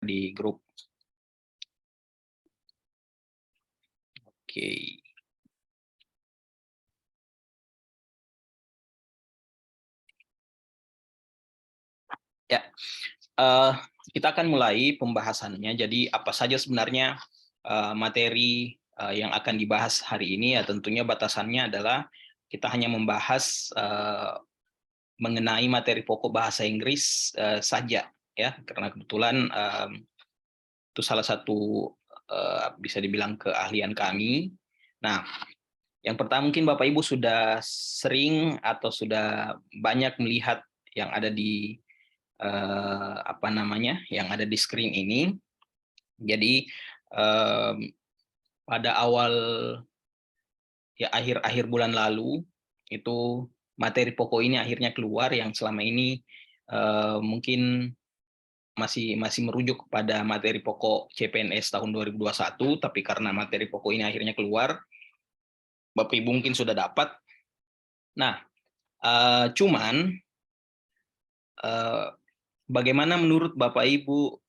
di grup. Oke. Ya, kita akan mulai pembahasannya. Jadi apa saja sebenarnya materi yang akan dibahas hari ini? Ya tentunya batasannya adalah kita hanya membahas mengenai materi pokok bahasa Inggris saja, ya, karena kebetulan itu salah satu bisa dibilang keahlian kami. Nah, yang pertama mungkin Bapak Ibu sudah sering atau sudah banyak melihat yang ada di yang ada di screen ini. Jadi pada awal ya akhir bulan lalu itu materi pokok ini akhirnya keluar yang selama ini mungkin masih merujuk kepada materi pokok CPNS tahun 2021, tapi karena materi pokok ini akhirnya keluar, Bapak Ibu mungkin sudah dapat. Nah, cuman bagaimana menurut Bapak Ibu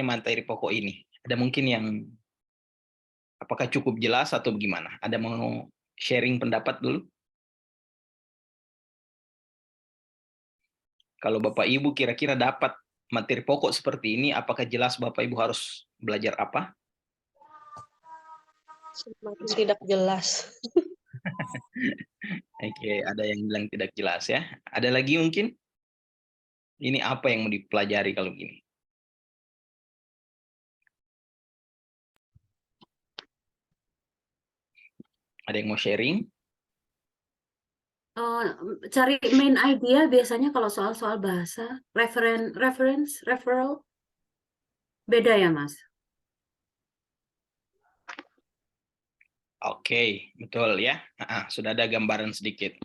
materi pokok ini? Ada mungkin yang apakah cukup jelas atau bagaimana? Ada mau sharing pendapat dulu? Kalau Bapak Ibu kira-kira dapat materi pokok seperti ini, apakah jelas Bapak Ibu harus belajar apa? Semakin tidak jelas. Oke, ada yang bilang tidak jelas ya. Ada lagi mungkin? Ini apa yang mau dipelajari kalau gini? Ada yang mau sharing? Cari main idea biasanya kalau soal-soal bahasa, referral, beda ya Mas? Oke, betul ya. Sudah ada gambaran sedikit.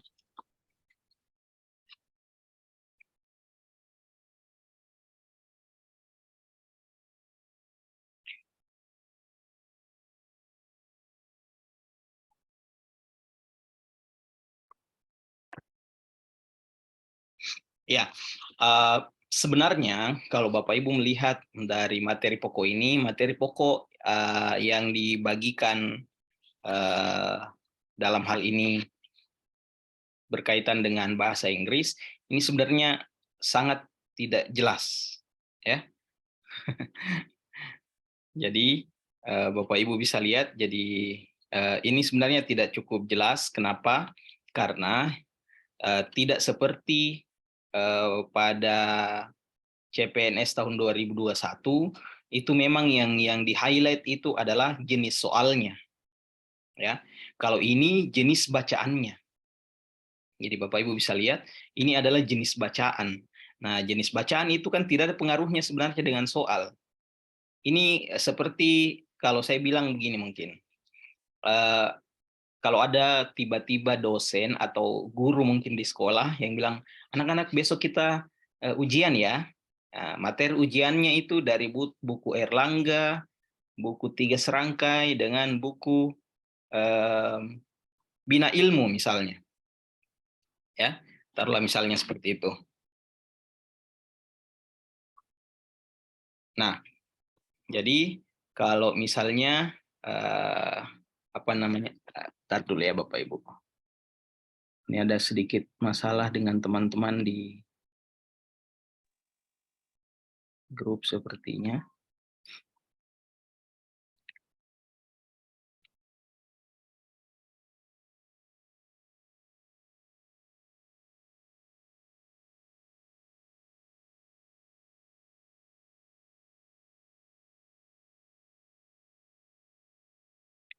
Ya, sebenarnya kalau Bapak Ibu melihat dari materi pokok ini, materi pokok yang dibagikan dalam hal ini berkaitan dengan bahasa Inggris, ini sebenarnya sangat tidak jelas, ya. Jadi Bapak Ibu bisa lihat, jadi ini sebenarnya tidak cukup jelas. Kenapa? Karena tidak seperti pada CPNS tahun 2021 itu memang yang di-highlight itu adalah jenis soalnya. Ya. Kalau ini jenis bacaannya. Jadi Bapak Ibu bisa lihat ini adalah jenis bacaan. Nah, jenis bacaan itu kan tidak ada pengaruhnya sebenarnya dengan soal. Ini seperti kalau saya bilang begini mungkin. Kalau ada tiba-tiba dosen atau guru mungkin di sekolah yang bilang, anak-anak besok kita ujian ya. Nah, materi ujiannya itu dari buku Erlangga, buku 3 serangkai, dengan buku Bina Ilmu misalnya. Ya, taruhlah misalnya seperti itu. Nah, jadi kalau misalnya tar dulu ya Bapak Ibu. Ini ada sedikit masalah dengan teman-teman di grup sepertinya.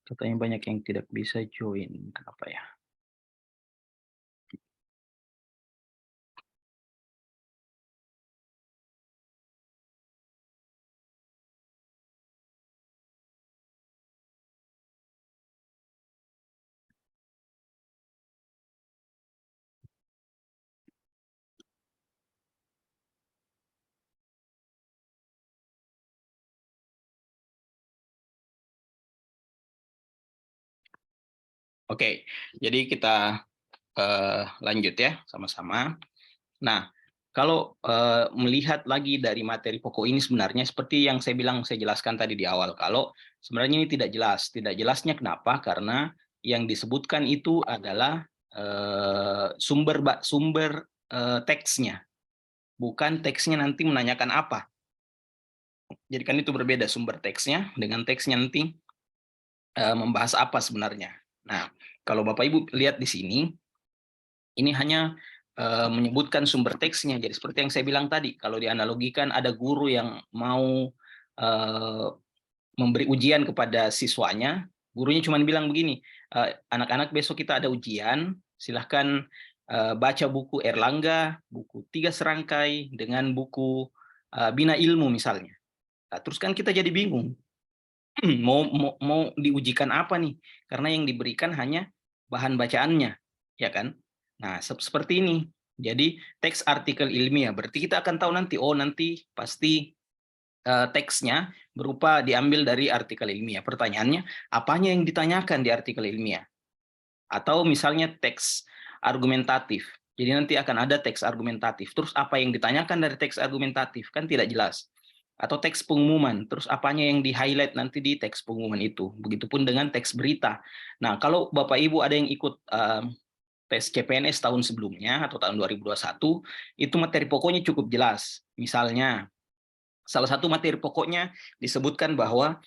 Katanya banyak yang tidak bisa join. Kenapa ya? Oke, jadi kita lanjut ya sama-sama. Nah, Kalau melihat lagi dari materi pokok ini sebenarnya seperti yang saya jelaskan tadi di awal, kalau sebenarnya ini tidak jelas. Tidak jelasnya kenapa? Karena yang disebutkan itu adalah sumber teksnya, bukan teksnya nanti menanyakan apa. Jadi kan itu berbeda, sumber teksnya dengan teksnya nanti membahas apa sebenarnya. Nah, kalau Bapak Ibu lihat di sini, ini hanya menyebutkan sumber teksnya. Jadi seperti yang saya bilang tadi, kalau dianalogikan ada guru yang mau memberi ujian kepada siswanya, gurunya cuma bilang begini, anak-anak besok kita ada ujian, silahkan baca buku Erlangga, buku 3 serangkai dengan buku Bina Ilmu misalnya. Nah, terus kan kita jadi bingung, mau diujikan apa nih? Karena yang diberikan hanya bahan bacaannya, ya kan? Nah, seperti ini. Jadi teks artikel ilmiah, berarti kita akan tahu nanti, oh nanti pasti teksnya berupa diambil dari artikel ilmiah. Pertanyaannya, apanya yang ditanyakan di artikel ilmiah? Atau misalnya teks argumentatif. Jadi nanti akan ada teks argumentatif. Terus apa yang ditanyakan dari teks argumentatif? Kan tidak jelas. Atau teks pengumuman, terus apanya yang di-highlight nanti di teks pengumuman itu. Begitupun dengan teks berita. Nah, kalau Bapak Ibu ada yang ikut tes CPNS tahun sebelumnya atau tahun 2021, itu materi pokoknya cukup jelas. Misalnya, salah satu materi pokoknya disebutkan bahwa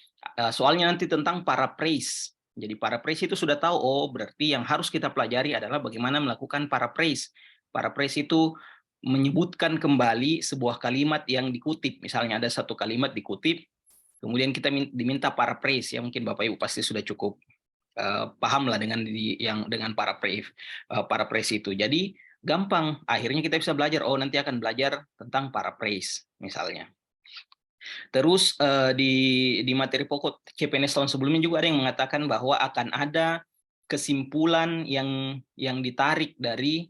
soalnya nanti tentang paraphrase. Jadi paraphrase itu sudah tahu, oh berarti yang harus kita pelajari adalah bagaimana melakukan paraphrase. Paraphrase itu menyebutkan kembali sebuah kalimat yang dikutip. Misalnya ada satu kalimat dikutip, kemudian kita diminta paraphrase, ya mungkin Bapak Ibu pasti sudah cukup paham lah dengan paraphrase itu. Jadi gampang, akhirnya kita bisa belajar, oh nanti akan belajar tentang paraphrase misalnya. Terus di materi pokok CPNS tahun sebelumnya juga ada yang mengatakan bahwa akan ada kesimpulan yang ditarik dari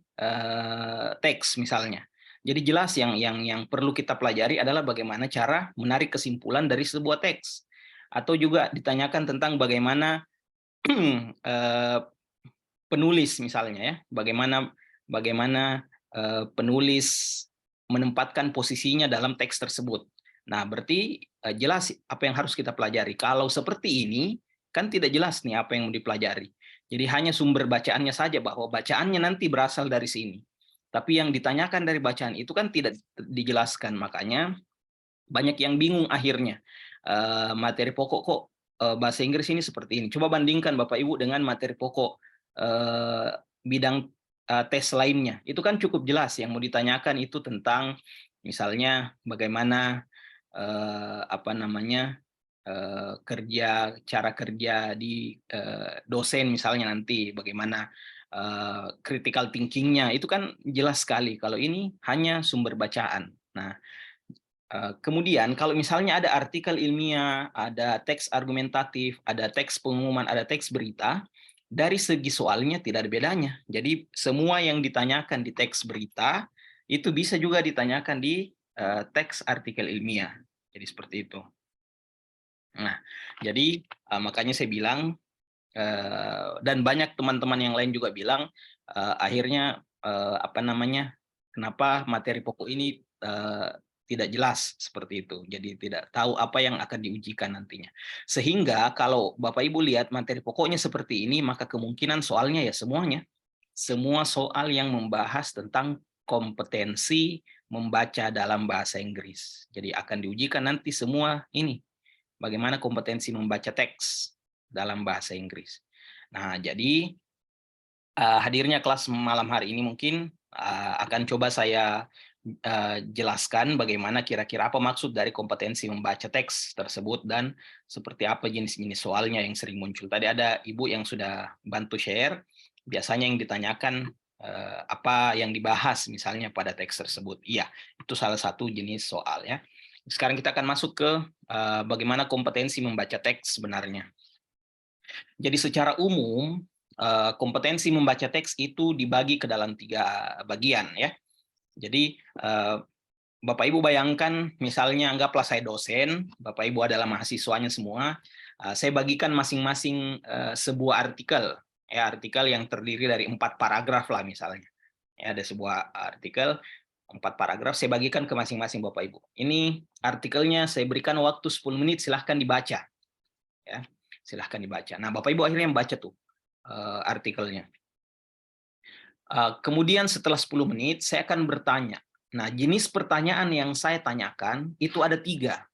teks misalnya. Jadi jelas yang perlu kita pelajari adalah bagaimana cara menarik kesimpulan dari sebuah teks. Atau juga ditanyakan tentang bagaimana penulis misalnya ya, bagaimana penulis menempatkan posisinya dalam teks tersebut. Nah, berarti jelas apa yang harus kita pelajari. Kalau seperti ini, kan tidak jelas nih apa yang mau dipelajari. Jadi hanya sumber bacaannya saja, bahwa bacaannya nanti berasal dari sini. Tapi yang ditanyakan dari bacaan itu kan tidak dijelaskan. Makanya banyak yang bingung akhirnya. Materi pokok kok bahasa Inggris ini seperti ini. Coba bandingkan Bapak Ibu dengan materi pokok bidang tes lainnya. Itu kan cukup jelas, yang mau ditanyakan itu tentang misalnya bagaimana cara kerja di dosen misalnya nanti, bagaimana critical thinking-nya, itu kan jelas sekali. Kalau ini hanya sumber bacaan. Nah, kemudian kalau misalnya ada artikel ilmiah, ada teks argumentatif, ada teks pengumuman, ada teks berita, dari segi soalnya tidak ada bedanya. Jadi semua yang ditanyakan di teks berita itu bisa juga ditanyakan di teks artikel ilmiah. Jadi seperti itu. Nah, jadi makanya saya bilang, dan banyak teman-teman yang lain juga bilang, akhirnya kenapa materi pokok ini tidak jelas seperti itu. Jadi tidak tahu apa yang akan diujikan nantinya. Sehingga kalau Bapak Ibu lihat materi pokoknya seperti ini, maka kemungkinan soalnya ya semuanya. Semua soal yang membahas tentang kompetensi membaca dalam bahasa Inggris. Jadi akan diujikan nanti semua ini. Bagaimana kompetensi membaca teks dalam bahasa Inggris. Nah, jadi hadirnya kelas malam hari ini mungkin akan coba saya jelaskan bagaimana kira-kira apa maksud dari kompetensi membaca teks tersebut dan seperti apa jenis-jenis soalnya yang sering muncul. Tadi ada Ibu yang sudah bantu share, biasanya yang ditanyakan apa yang dibahas misalnya pada teks tersebut. Iya, itu salah satu jenis soal ya. Sekarang kita akan masuk ke bagaimana kompetensi membaca teks sebenarnya. Jadi secara umum kompetensi membaca teks itu dibagi ke dalam 3 bagian ya. Jadi Bapak Ibu bayangkan misalnya anggaplah saya dosen, Bapak Ibu adalah mahasiswanya semua, saya bagikan masing-masing sebuah artikel, ya artikel yang terdiri dari 4 paragraf lah misalnya. Ya, ada sebuah artikel, 4 paragraf, saya bagikan ke masing-masing Bapak Ibu. Ini artikelnya saya berikan waktu 10 menit, silahkan dibaca. Ya, silahkan dibaca. Nah, Bapak Ibu akhirnya membaca tuh artikelnya. Kemudian setelah 10 menit, saya akan bertanya. Nah, jenis pertanyaan yang saya tanyakan itu ada 3.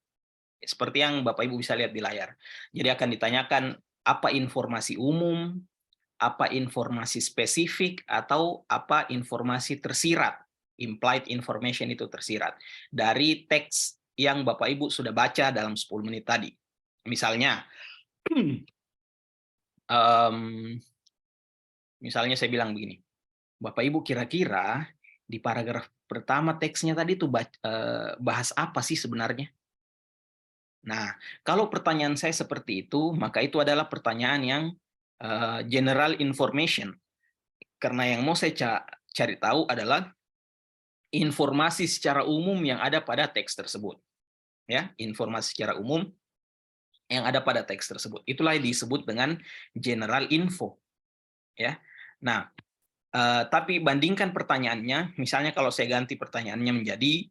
Seperti yang Bapak Ibu bisa lihat di layar. Jadi akan ditanyakan apa informasi umum, apa informasi spesifik, atau apa informasi tersirat. Implied information itu tersirat dari teks yang Bapak Ibu sudah baca dalam 10 menit tadi. Misalnya, misalnya saya bilang begini, Bapak Ibu kira-kira di paragraf pertama teksnya tadi itu bahas apa sih sebenarnya? Nah, kalau pertanyaan saya seperti itu, maka itu adalah pertanyaan yang general information. Karena yang mau saya cari tahu adalah informasi secara umum yang ada pada teks tersebut. Ya, informasi secara umum yang ada pada teks tersebut. Itulah yang disebut dengan general info. Ya. Nah, tapi bandingkan pertanyaannya, misalnya kalau saya ganti pertanyaannya menjadi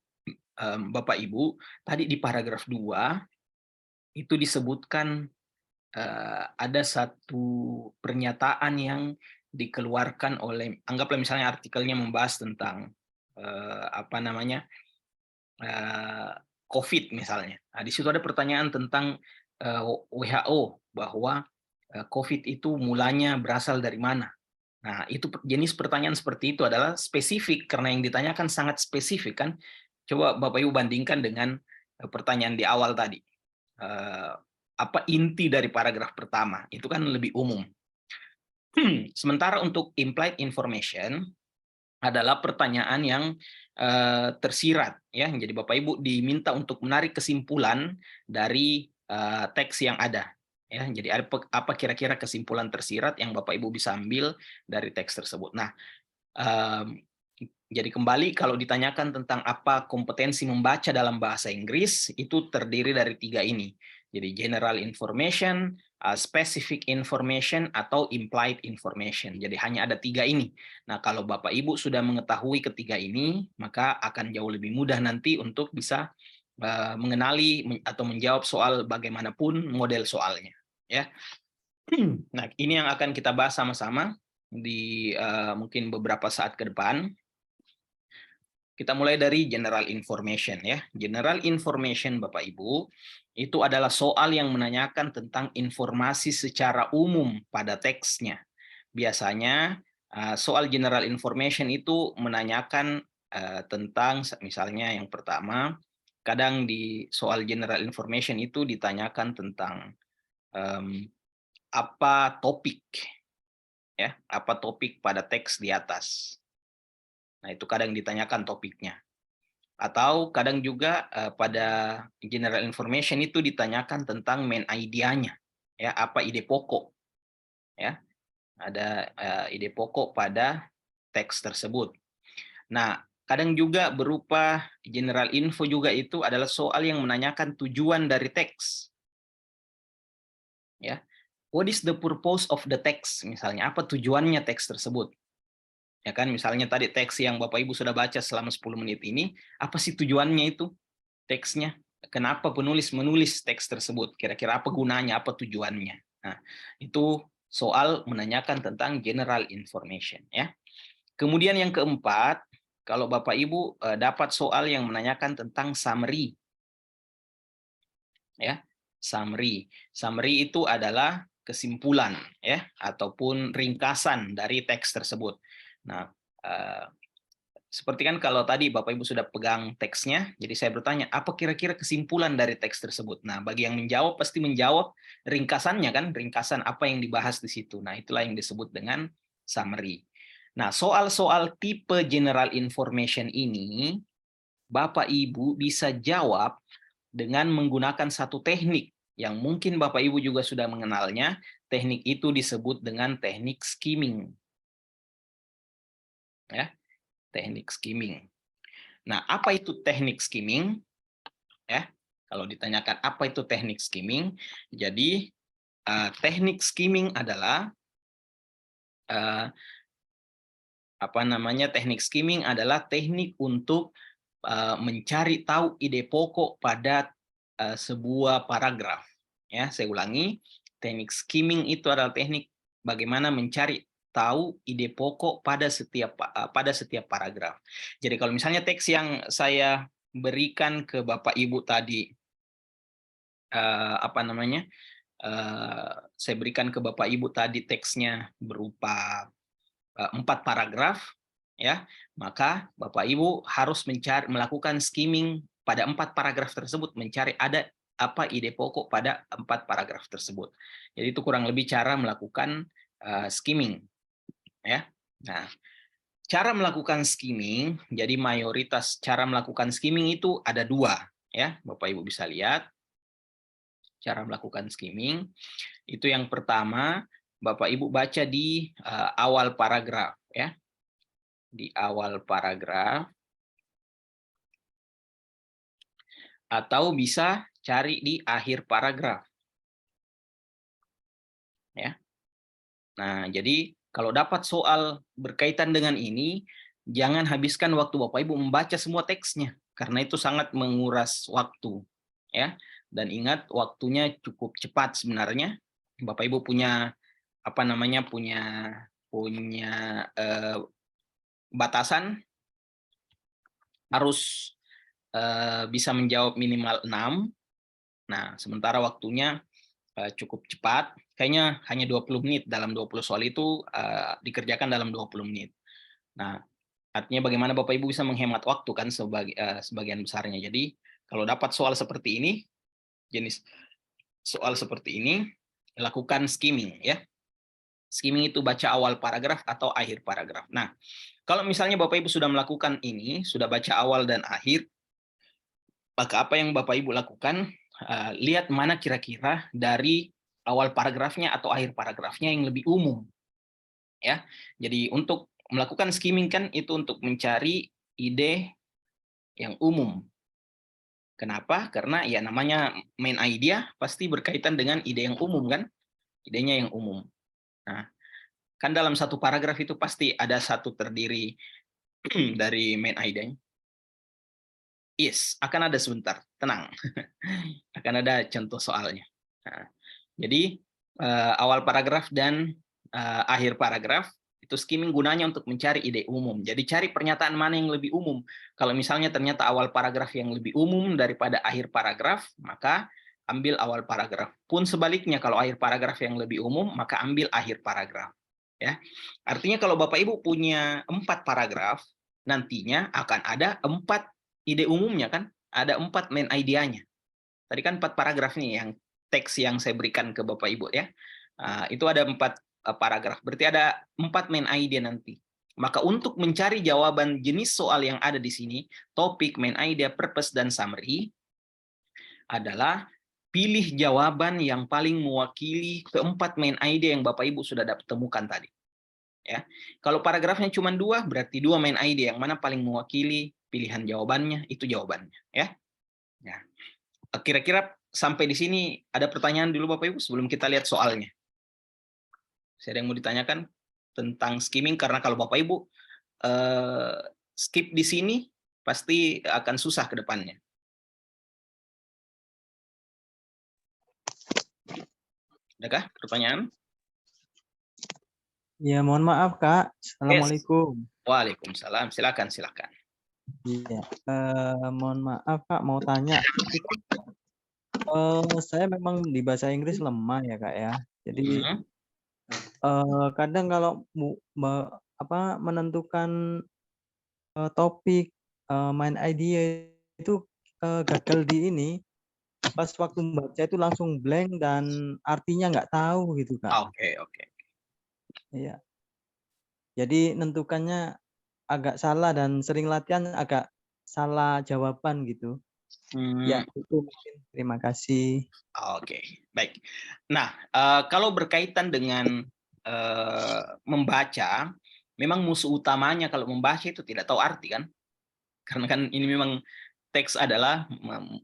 Bapak Ibu, tadi di paragraf 2 itu disebutkan ada satu pernyataan yang dikeluarkan oleh, anggaplah misalnya artikelnya membahas tentang COVID misalnya. Nah, di situ ada pertanyaan tentang WHO bahwa COVID itu mulanya berasal dari mana. Nah, itu jenis pertanyaan seperti itu adalah spesifik karena yang ditanyakan sangat spesifik kan. Coba Bapak Ibu bandingkan dengan pertanyaan di awal tadi. Apa inti dari paragraf pertama? Itu kan lebih umum. Sementara untuk implied information adalah pertanyaan yang tersirat ya. Jadi Bapak Ibu diminta untuk menarik kesimpulan dari teks yang ada. Ya, jadi apa kira-kira kesimpulan tersirat yang Bapak Ibu bisa ambil dari teks tersebut. Nah, jadi kembali kalau ditanyakan tentang apa kompetensi membaca dalam bahasa Inggris, itu terdiri dari 3 ini. Jadi general information, specific information, atau implied information. Jadi hanya ada 3 ini. Nah, kalau Bapak Ibu sudah mengetahui ketiga ini, maka akan jauh lebih mudah nanti untuk bisa mengenali atau menjawab soal bagaimanapun model soalnya. Ya. Nah, ini yang akan kita bahas sama-sama di mungkin beberapa saat ke depan. Kita mulai dari general information ya. General information Bapak Ibu itu adalah soal yang menanyakan tentang informasi secara umum pada teksnya. Biasanya soal general information itu menanyakan tentang misalnya yang pertama, kadang di soal general information itu ditanyakan tentang apa topik ya, apa topik pada teks di atas. Nah, itu kadang ditanyakan topiknya. Atau kadang juga pada general information itu ditanyakan tentang main idea-nya. Ya, apa ide pokok. Ya. Ada ide pokok pada teks tersebut. Nah, kadang juga berupa general info juga itu adalah soal yang menanyakan tujuan dari teks. Ya. What is the purpose of the text? Misalnya, apa tujuannya teks tersebut? Ya kan, misalnya tadi teks yang Bapak Ibu sudah baca selama 10 menit ini, apa sih tujuannya itu teksnya? Kenapa penulis menulis teks tersebut? Kira-kira apa gunanya, apa tujuannya? Nah, itu soal menanyakan tentang general information ya. Kemudian yang keempat, kalau Bapak Ibu dapat soal yang menanyakan tentang summary. Ya, summary. Summary itu adalah kesimpulan ya ataupun ringkasan dari teks tersebut. Nah, seperti kan kalau tadi Bapak Ibu sudah pegang teksnya, jadi saya bertanya, apa kira-kira kesimpulan dari teks tersebut? Nah, bagi yang menjawab pasti menjawab ringkasannya kan, ringkasan apa yang dibahas di situ. Nah, itulah yang disebut dengan summary. Nah, soal-soal tipe general information ini, Bapak Ibu bisa jawab dengan menggunakan satu teknik yang mungkin Bapak Ibu juga sudah mengenalnya. Teknik itu disebut dengan teknik skimming. Ya, teknik skimming. Nah, apa itu teknik skimming? Ya, kalau ditanyakan apa itu teknik skimming, jadi teknik skimming adalah teknik skimming adalah teknik untuk mencari tahu ide pokok pada sebuah paragraf. Ya, saya ulangi, teknik skimming itu adalah teknik bagaimana mencari tahu ide pokok pada setiap paragraf. Jadi kalau misalnya teks yang saya berikan ke Bapak Ibu tadi, saya berikan ke Bapak Ibu tadi teksnya berupa 4 paragraf, ya, maka Bapak Ibu harus melakukan skimming pada 4 paragraf tersebut, mencari ada apa ide pokok pada 4 paragraf tersebut. Jadi itu kurang lebih cara melakukan skimming, ya. Nah, cara melakukan skimming, jadi mayoritas cara melakukan skimming itu ada 2, ya. Bapak Ibu bisa lihat cara melakukan skimming. Itu yang pertama, Bapak Ibu baca di awal paragraf, ya. Di awal paragraf, atau bisa cari di akhir paragraf, ya. Nah, jadi kalau dapat soal berkaitan dengan ini, jangan habiskan waktu Bapak Ibu membaca semua teksnya, karena itu sangat menguras waktu, ya. Dan ingat, waktunya cukup cepat sebenarnya. Bapak Ibu punya batasan, harus bisa menjawab minimal 6. Nah, sementara waktunya cukup cepat, kayaknya hanya 20 menit. Dalam 20 soal itu dikerjakan dalam 20 menit. Nah, artinya bagaimana Bapak Ibu bisa menghemat waktu kan sebagian besarnya. Jadi, kalau dapat soal seperti ini, jenis soal seperti ini, lakukan skimming, ya. Skimming itu baca awal paragraf atau akhir paragraf. Nah, kalau misalnya Bapak Ibu sudah melakukan ini, sudah baca awal dan akhir, maka apa yang Bapak Ibu lakukan, lihat mana kira-kira dari awal paragrafnya atau akhir paragrafnya yang lebih umum, ya. Jadi untuk melakukan skimming kan itu untuk mencari ide yang umum. Kenapa? Karena ya namanya main idea pasti berkaitan dengan ide yang umum kan, idenya yang umum. Nah, kan dalam satu paragraf itu pasti ada satu terdiri dari main idea-nya. Yes, akan ada sebentar, tenang. Akan ada contoh soalnya. Nah, jadi awal paragraf dan akhir paragraf itu skimming gunanya untuk mencari ide umum. Jadi cari pernyataan mana yang lebih umum. Kalau misalnya ternyata awal paragraf yang lebih umum daripada akhir paragraf, maka ambil awal paragraf. Pun sebaliknya, kalau akhir paragraf yang lebih umum, maka ambil akhir paragraf. Ya, artinya kalau Bapak Ibu punya 4 paragraf, nantinya akan ada 4 ide umumnya kan, ada 4 main idea-nya. Tadi kan 4 paragraf nih yang teks yang saya berikan ke Bapak Ibu ya. Itu ada 4 paragraf, berarti ada 4 main idea nanti. Maka untuk mencari jawaban jenis soal yang ada di sini, topik, main idea, purpose, dan summary, adalah pilih jawaban yang paling mewakili keempat main idea yang Bapak Ibu sudah temukan tadi. Ya, kalau paragrafnya cuma 2, berarti 2 main idea yang mana paling mewakili pilihan jawabannya, itu jawabannya. Ya, nah, kira-kira sampai di sini ada pertanyaan dulu Bapak Ibu sebelum kita lihat soalnya. Saya ada yang mau ditanyakan tentang skimming, karena kalau Bapak Ibu skip di sini pasti akan susah ke depannya. Adakah pertanyaan? Ya, mohon maaf Kak. Assalamualaikum. Yes. Waalaikumsalam. Silakan, silakan. Iya, mohon maaf Kak, mau tanya. Saya memang di bahasa Inggris lemah ya Kak ya. Jadi kadang kalau menentukan topik, main idea itu gagal di ini. Pas waktu membaca itu langsung blank dan artinya nggak tahu gitu Kak. Oke. Iya. Jadi nentukannya agak salah dan sering latihan agak salah jawaban gitu. Ya, itu mungkin. Terima kasih. Oke, baik. Nah, kalau berkaitan dengan membaca, memang musuh utamanya kalau membaca itu tidak tahu arti kan? Karena kan ini memang teks adalah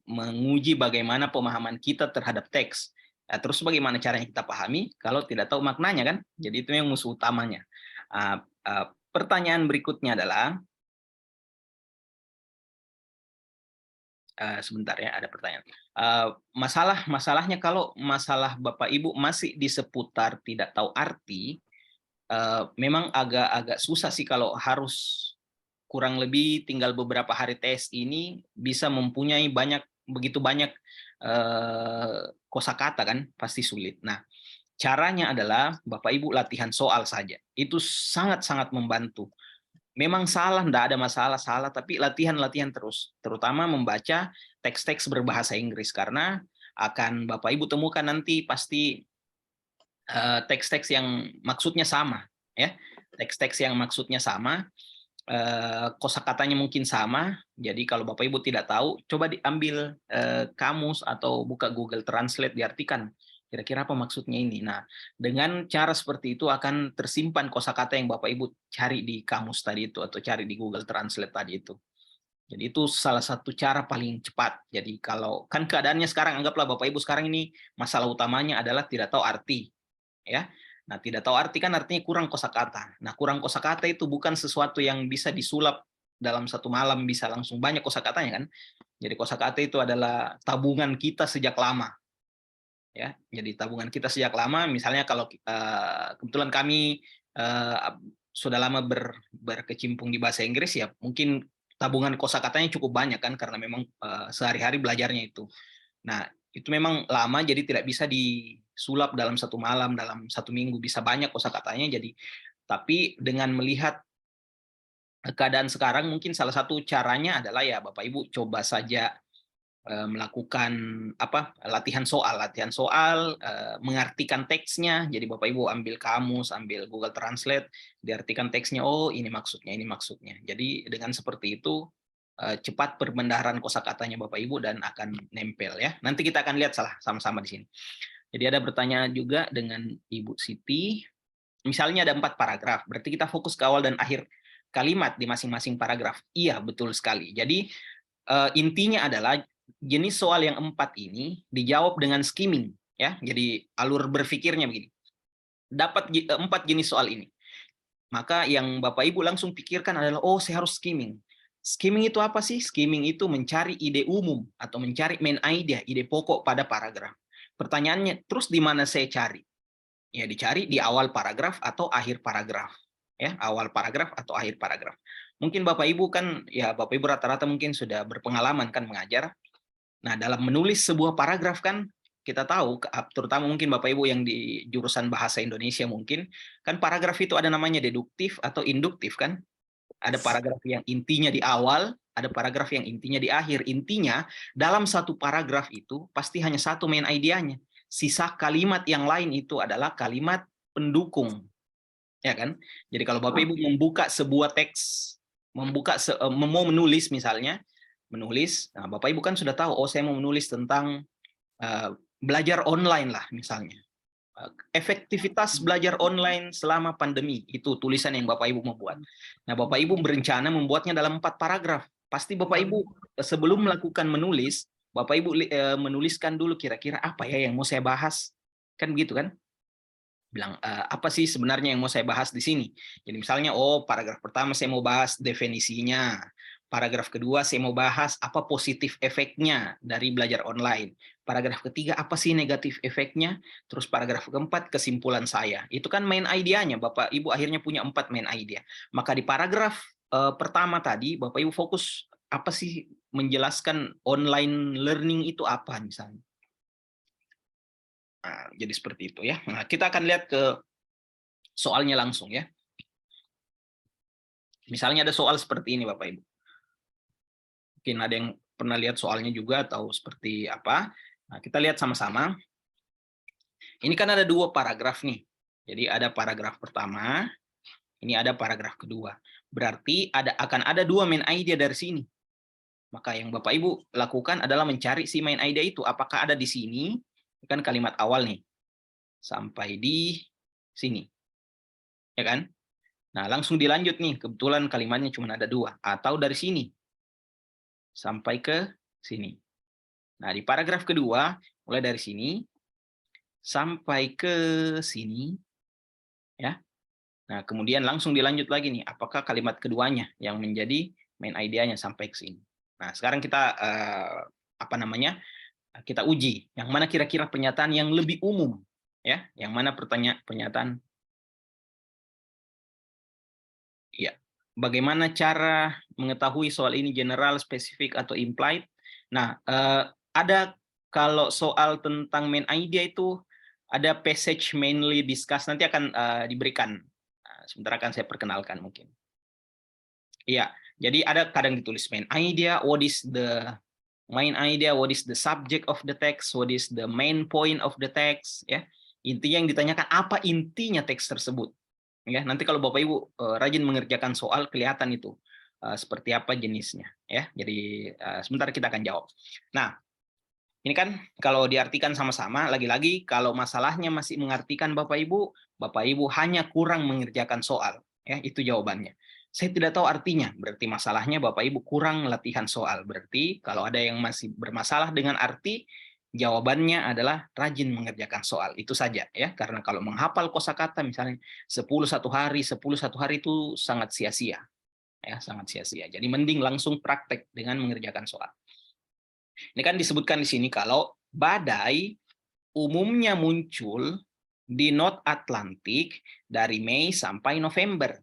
menguji bagaimana pemahaman kita terhadap teks. Terus bagaimana caranya kita pahami kalau tidak tahu maknanya kan? Jadi itu yang musuh utamanya. pertanyaan berikutnya adalah, sebentar ya, ada pertanyaan. Masalahnya kalau masalah Bapak Ibu masih di seputar tidak tahu arti, memang agak susah sih kalau harus kurang lebih tinggal beberapa hari tes ini bisa mempunyai begitu banyak kosakata kan, pasti sulit. Nah, caranya adalah Bapak Ibu latihan soal saja. Itu sangat-sangat membantu. Memang salah, enggak ada masalah salah, tapi latihan-latihan terus. Terutama membaca teks-teks berbahasa Inggris, karena akan Bapak Ibu temukan nanti pasti teks-teks yang maksudnya sama. Ya, teks-teks yang maksudnya sama, kosakatanya mungkin sama. Jadi kalau Bapak Ibu tidak tahu, coba diambil kamus atau buka Google Translate, diartikan kira-kira apa maksudnya ini. Nah, dengan cara seperti itu akan tersimpan kosakata yang Bapak Ibu cari di kamus tadi itu atau cari di Google Translate tadi itu. Jadi itu salah satu cara paling cepat. Jadi kalau kan keadaannya sekarang, anggaplah Bapak Ibu sekarang ini masalah utamanya adalah tidak tahu arti, ya. Nah, tidak tahu arti kan artinya kurang kosakata. Nah, kurang kosakata itu bukan sesuatu yang bisa disulap dalam satu malam bisa langsung banyak kosakatanya kan. Jadi kosakata itu adalah tabungan kita sejak lama. Ya, jadi tabungan kita sejak lama. Misalnya kalau kebetulan kami sudah lama berkecimpung di bahasa Inggris, ya mungkin tabungan kosakatanya cukup banyak kan, karena memang sehari-hari belajarnya itu. Nah, itu memang lama, jadi tidak bisa disulap dalam satu malam, dalam satu minggu bisa banyak kosakatanya. Jadi, tapi dengan melihat keadaan sekarang, mungkin salah satu caranya adalah ya Bapak Ibu coba saja melakukan latihan soal, mengartikan teksnya. Jadi Bapak Ibu ambil kamus, ambil Google Translate, diartikan teksnya, oh ini maksudnya, ini maksudnya. Jadi dengan seperti itu cepat perbendaharaan kosakatanya Bapak Ibu dan akan nempel ya. Nanti kita akan lihat sama-sama di sini. Jadi ada pertanyaan juga dengan Ibu Siti. Misalnya ada 4 paragraf, berarti kita fokus ke awal dan akhir kalimat di masing-masing paragraf. Iya, betul sekali. Jadi intinya adalah jenis soal yang 4 ini dijawab dengan skimming ya. Jadi alur berpikirnya begini. Dapat 4 jenis soal ini. Maka yang Bapak Ibu langsung pikirkan adalah, oh saya harus skimming. Skimming itu apa sih? Skimming itu mencari ide umum atau mencari main idea, ide pokok pada paragraf. Pertanyaannya, terus di mana saya cari? Ya dicari di awal paragraf atau akhir paragraf. Ya, awal paragraf atau akhir paragraf. Mungkin Bapak Ibu kan, ya Bapak Ibu rata-rata mungkin sudah berpengalaman kan mengajar. Nah, dalam menulis sebuah paragraf kan kita tahu, terutama mungkin Bapak Ibu yang di jurusan bahasa Indonesia mungkin, kan paragraf itu ada namanya deduktif atau induktif kan? Ada paragraf yang intinya di awal, ada paragraf yang intinya di akhir. Intinya, dalam satu paragraf itu pasti hanya satu main idenya. Sisa kalimat yang lain itu adalah kalimat pendukung. Ya kan? Jadi kalau Bapak Ibu membuka sebuah teks, mau menulis misalnya, nah Bapak Ibu kan sudah tahu, oh saya mau menulis tentang belajar online lah misalnya. Efektivitas belajar online selama pandemi, itu tulisan yang Bapak Ibu mau buat. Nah, Bapak Ibu berencana membuatnya dalam 4 paragraf. Pasti Bapak Ibu sebelum melakukan menulis, Bapak Ibu menuliskan dulu kira-kira apa ya yang mau saya bahas. Kan begitu kan? Bilang apa sih sebenarnya yang mau saya bahas di sini. Jadi misalnya, oh paragraf pertama saya mau bahas definisinya. Paragraf kedua saya mau bahas apa positif efeknya dari belajar online. Paragraf ketiga apa sih negatif efeknya. Terus paragraf keempat kesimpulan saya. Itu kan main idenya. Bapak Ibu akhirnya punya 4 main idea. Maka di paragraf pertama tadi Bapak Ibu fokus apa sih menjelaskan online learning itu apa misalnya. Nah, jadi seperti itu ya. Nah, kita akan lihat ke soalnya langsung ya. Misalnya ada soal seperti ini Bapak Ibu. Mungkin ada yang pernah lihat soalnya juga atau seperti apa. Nah, kita lihat sama-sama. Ini kan ada 2 paragraf nih. Jadi ada paragraf pertama, ini ada paragraf kedua. Berarti akan ada 2 main idea dari sini. Maka yang Bapak Ibu lakukan adalah mencari si main idea itu. Apakah ada di sini? Kan kalimat awal nih. Sampai di sini. Ya kan? Nah, langsung dilanjut nih. Kebetulan kalimatnya cuma ada 2. Atau dari sini. Sampai ke sini. Nah, di paragraf kedua, mulai dari sini. Sampai ke sini. Ya. Nah, kemudian langsung dilanjut lagi nih, apakah kalimat keduanya yang menjadi main idea-nya sampai ke sini. Nah, sekarang kita kita uji yang mana kira-kira pernyataan yang lebih umum, ya, yang mana pernyataan. Ya, bagaimana cara mengetahui soal ini general, spesifik, atau implied? Nah, ada kalau soal tentang main idea itu ada passage mainly discussed, nanti akan diberikan. Sebentar akan saya perkenalkan mungkin. Iya, jadi ada kadang ditulis main idea, what is the main idea, what is the subject of the text, what is the main point of the text, ya. Intinya yang ditanyakan apa intinya teks tersebut. Ya, nanti kalau Bapak Ibu rajin mengerjakan soal kelihatan itu seperti apa jenisnya, ya. Jadi sebentar kita akan jawab. Nah, ini kan kalau diartikan sama-sama, lagi-lagi kalau masalahnya masih mengartikan Bapak Ibu hanya kurang mengerjakan soal, ya, itu jawabannya. Saya tidak tahu artinya, berarti masalahnya Bapak Ibu kurang latihan soal. Berarti kalau ada yang masih bermasalah dengan arti, jawabannya adalah rajin mengerjakan soal. Itu saja, ya. Karena kalau menghafal kosakata misalnya 10 satu hari itu sangat sia-sia. Ya, sangat sia-sia. Jadi mending langsung praktek dengan mengerjakan soal. Ini kan disebutkan di sini kalau badai umumnya muncul di North Atlantic dari Mei sampai November.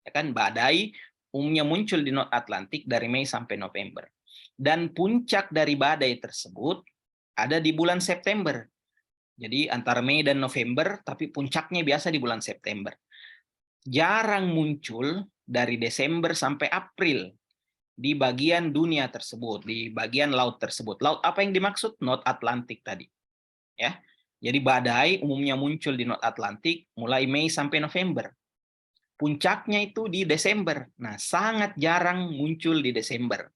Ya kan, badai umumnya muncul di North Atlantic dari Mei sampai November. Dan puncak dari badai tersebut ada di bulan September. Jadi antara Mei dan November, tapi puncaknya biasa di bulan September. Jarang muncul dari Desember sampai April di bagian dunia tersebut, di bagian laut tersebut. Laut apa yang dimaksud? North Atlantic tadi. Ya. Jadi badai umumnya muncul di North Atlantic mulai Mei sampai November. Puncaknya itu di Desember. Nah, sangat jarang muncul di Desember.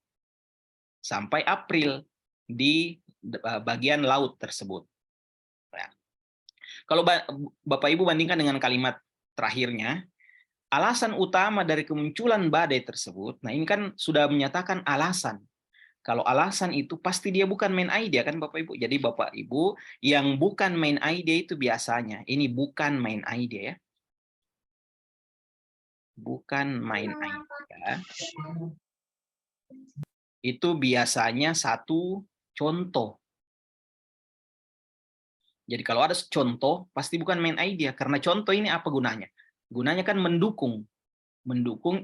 Sampai April di bagian laut tersebut. Nah, kalau Bapak Ibu bandingkan dengan kalimat terakhirnya, alasan utama dari kemunculan badai tersebut, nah ini kan sudah menyatakan alasan. Kalau alasan itu pasti dia bukan main idea kan Bapak Ibu. Jadi Bapak Ibu yang bukan main idea itu biasanya, ini bukan main idea ya. Bukan main idea. Itu biasanya satu contoh. Jadi kalau ada contoh, pasti bukan main idea. Karena contoh ini apa gunanya? Gunanya kan mendukung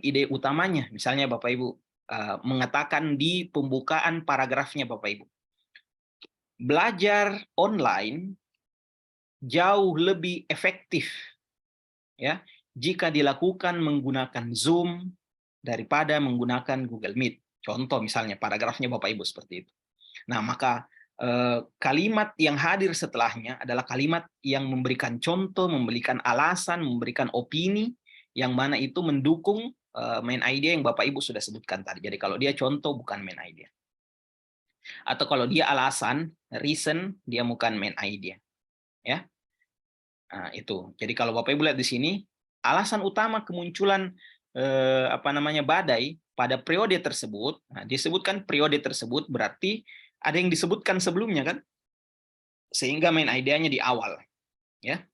ide utamanya. Misalnya Bapak Ibu mengatakan di pembukaan paragrafnya Bapak Ibu. Belajar online jauh lebih efektif ya jika dilakukan menggunakan Zoom daripada menggunakan Google Meet. Contoh misalnya paragrafnya Bapak Ibu seperti itu. Nah, maka kalimat yang hadir setelahnya adalah kalimat yang memberikan contoh, memberikan alasan, memberikan opini, yang mana itu mendukung main idea yang Bapak Ibu sudah sebutkan tadi. Jadi kalau dia contoh bukan main idea. Atau kalau dia alasan, reason, dia bukan main idea. Ya. Nah, itu. Jadi kalau Bapak Ibu lihat di sini, alasan utama kemunculan badai pada periode tersebut, nah, disebutkan periode tersebut berarti ada yang disebutkan sebelumnya kan, sehingga main idenya di awal, ya.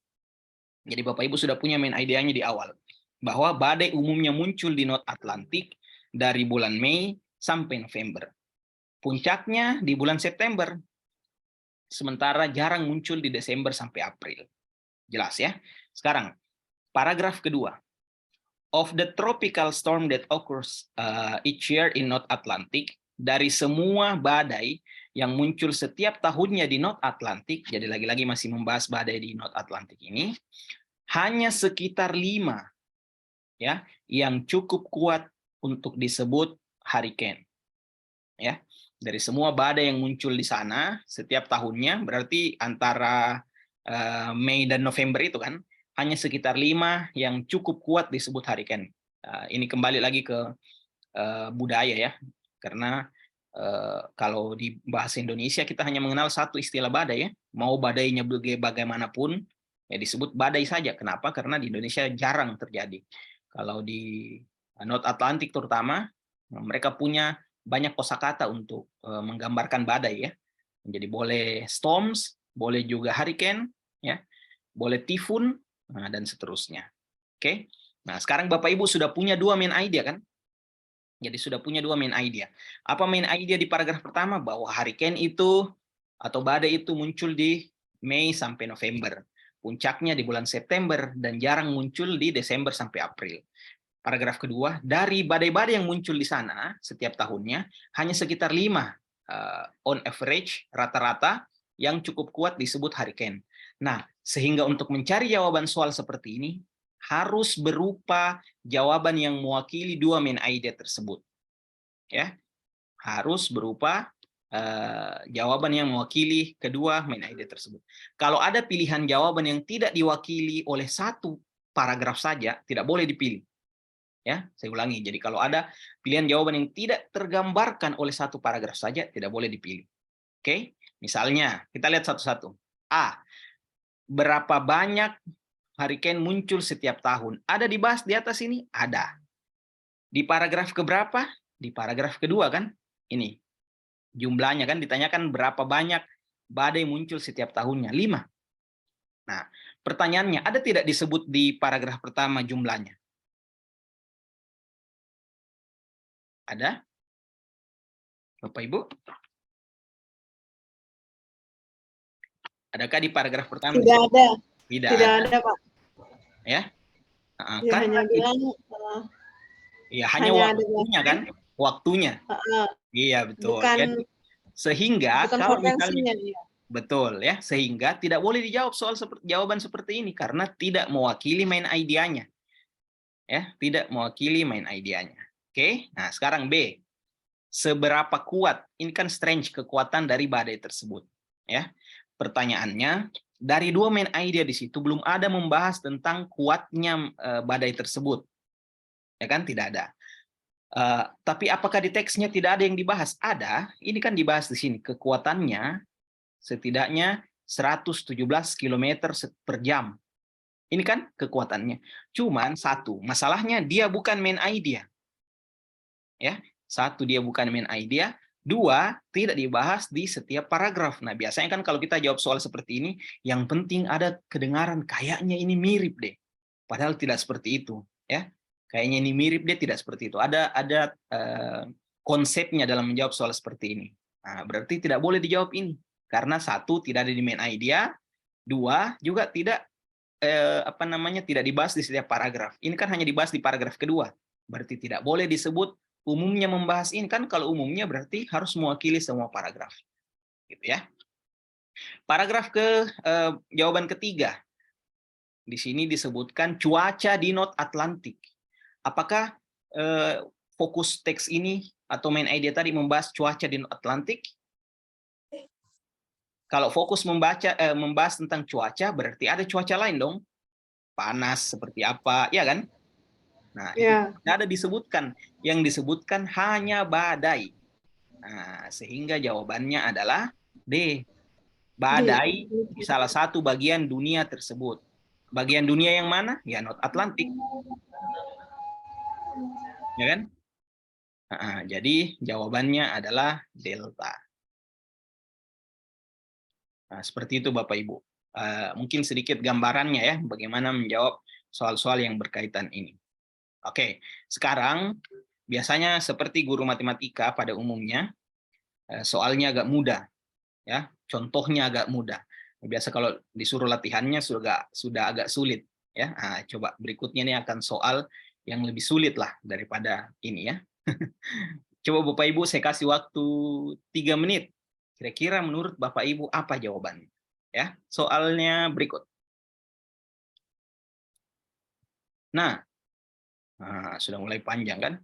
Jadi Bapak Ibu sudah punya main idenya di awal, bahwa badai umumnya muncul di North Atlantic dari bulan Mei sampai November. Puncaknya di bulan September, sementara jarang muncul di Desember sampai April. Jelas ya. Sekarang paragraf kedua. Of the tropical storm that occurs each year in North Atlantic, dari semua badai yang muncul setiap tahunnya di North Atlantic, jadi lagi-lagi masih membahas badai di North Atlantic ini, hanya sekitar 5 ya yang cukup kuat untuk disebut hurricane. Ya, dari semua badai yang muncul di sana setiap tahunnya, berarti antara Mei dan November itu kan, hanya sekitar 5 yang cukup kuat disebut hurricane. Ini kembali lagi ke budaya ya, karena kalau di bahasa Indonesia kita hanya mengenal satu istilah badai ya, mau badainya bagaimanapun ya disebut badai saja. Kenapa? Karena di Indonesia jarang terjadi. Kalau di North Atlantic terutama, mereka punya banyak kosakata untuk menggambarkan badai ya. Jadi boleh storms, boleh juga hurricane, ya, boleh typhoon, dan seterusnya. Oke. Nah, sekarang Bapak Ibu sudah punya 2 main idea kan? Jadi sudah punya 2 main idea. Apa main idea di paragraf pertama? Bahwa hurricane itu atau badai itu muncul di Mei sampai November. Puncaknya di bulan September dan jarang muncul di Desember sampai April. Paragraf kedua, dari badai-badai yang muncul di sana setiap tahunnya, hanya sekitar 5 on average, rata-rata, yang cukup kuat disebut hurricane. Nah, sehingga untuk mencari jawaban soal seperti ini, harus berupa jawaban yang mewakili 2 main idea tersebut. Ya, harus berupa jawaban yang mewakili kedua main idea tersebut. Kalau ada pilihan jawaban yang tidak diwakili oleh satu paragraf saja, tidak boleh dipilih. Ya, saya ulangi. Jadi kalau ada pilihan jawaban yang tidak tergambarkan oleh satu paragraf saja, tidak boleh dipilih. Oke, misalnya kita lihat satu-satu. A, berapa banyak hurricane muncul setiap tahun? Ada dibahas di atas ini? Ada. Di paragraf keberapa? Di paragraf kedua kan? Ini. Jumlahnya kan ditanyakan berapa banyak badai muncul setiap tahunnya? 5. Nah, pertanyaannya, ada tidak disebut di paragraf pertama jumlahnya? Ada? Bapak Ibu? Adakah di paragraf pertama? Tidak ada. Tidak Tidak ada. ada, Pak. Ya. Dia hanya bilang ya, hanya hanya ada waktunya kan? Waktunya. Iya, betul. bukan Jadi, sehingga bukan kalau misalnya frekuensinya dia. betul ya, sehingga tidak boleh dijawab soal jawaban seperti ini karena tidak mewakili main idenya. Ya, tidak mewakili main idenya. Oke. Nah, sekarang B. Seberapa kuat? Ini kan strange kekuatan dari badai tersebut, ya. Pertanyaannya, dari 2 main idea di situ belum ada membahas tentang kuatnya badai tersebut. Ya kan, tidak ada. Tapi apakah di teksnya tidak ada yang dibahas? Ada. Ini kan dibahas di sini. Kekuatannya setidaknya 117 km per jam. Ini kan kekuatannya. Cuman satu, masalahnya dia bukan main idea. Ya, satu, dia bukan main idea. 2, tidak dibahas di setiap paragraf. Nah, biasanya kan kalau kita jawab soal seperti ini, yang penting ada kedengaran kayaknya ini mirip deh. Padahal tidak seperti itu, ya. Kayaknya ini mirip deh, tidak seperti itu. Ada konsepnya dalam menjawab soal seperti ini. Nah, berarti tidak boleh dijawab ini. Karena 1, tidak ada di main idea. 2, juga tidak tidak dibahas di setiap paragraf. Ini kan hanya dibahas di paragraf kedua. Berarti tidak boleh disebut umumnya membahas ini, kan kalau umumnya berarti harus mewakili semua paragraf. Gitu ya. Paragraf jawaban ketiga. Di sini disebutkan cuaca di North Atlantic. Apakah fokus teks ini atau main idea tadi membahas cuaca di North Atlantic? Kalau fokus membahas tentang cuaca, berarti ada cuaca lain dong. Panas seperti apa, ya kan? Nah, itu tidak ada disebutkan. Yang disebutkan hanya badai. Nah, sehingga jawabannya adalah D. Badai di salah satu bagian dunia tersebut. Bagian dunia yang mana? Ya, North Atlantic. Ya kan? Nah, jadi jawabannya adalah delta. Nah, seperti itu Bapak Ibu. Mungkin sedikit gambarannya ya, bagaimana menjawab soal-soal yang berkaitan ini. Oke, sekarang biasanya seperti guru matematika pada umumnya, soalnya agak mudah, ya, contohnya agak mudah. Biasa kalau disuruh latihannya sudah agak sulit, ya. Nah, coba berikutnya nih akan soal yang lebih sulit lah daripada ini ya. Coba Bapak Ibu saya kasih waktu 3 menit. Kira-kira menurut Bapak Ibu apa jawabannya? Ya, soalnya berikut. Nah, sudah mulai panjang kan?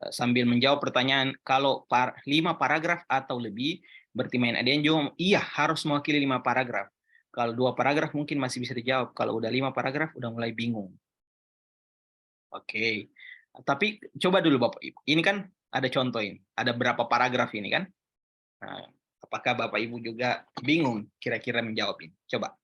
Sambil menjawab pertanyaan, kalau 5 paragraf atau lebih, berarti main ada yang jawab, iya harus mewakili 5 paragraf. Kalau 2 paragraf mungkin masih bisa dijawab. Kalau udah 5 paragraf, udah mulai bingung. Oke. Tapi coba dulu Bapak Ibu. Ini kan ada contoh ini. Ada berapa paragraf ini kan? Nah, apakah Bapak Ibu juga bingung kira-kira menjawab ini? Coba.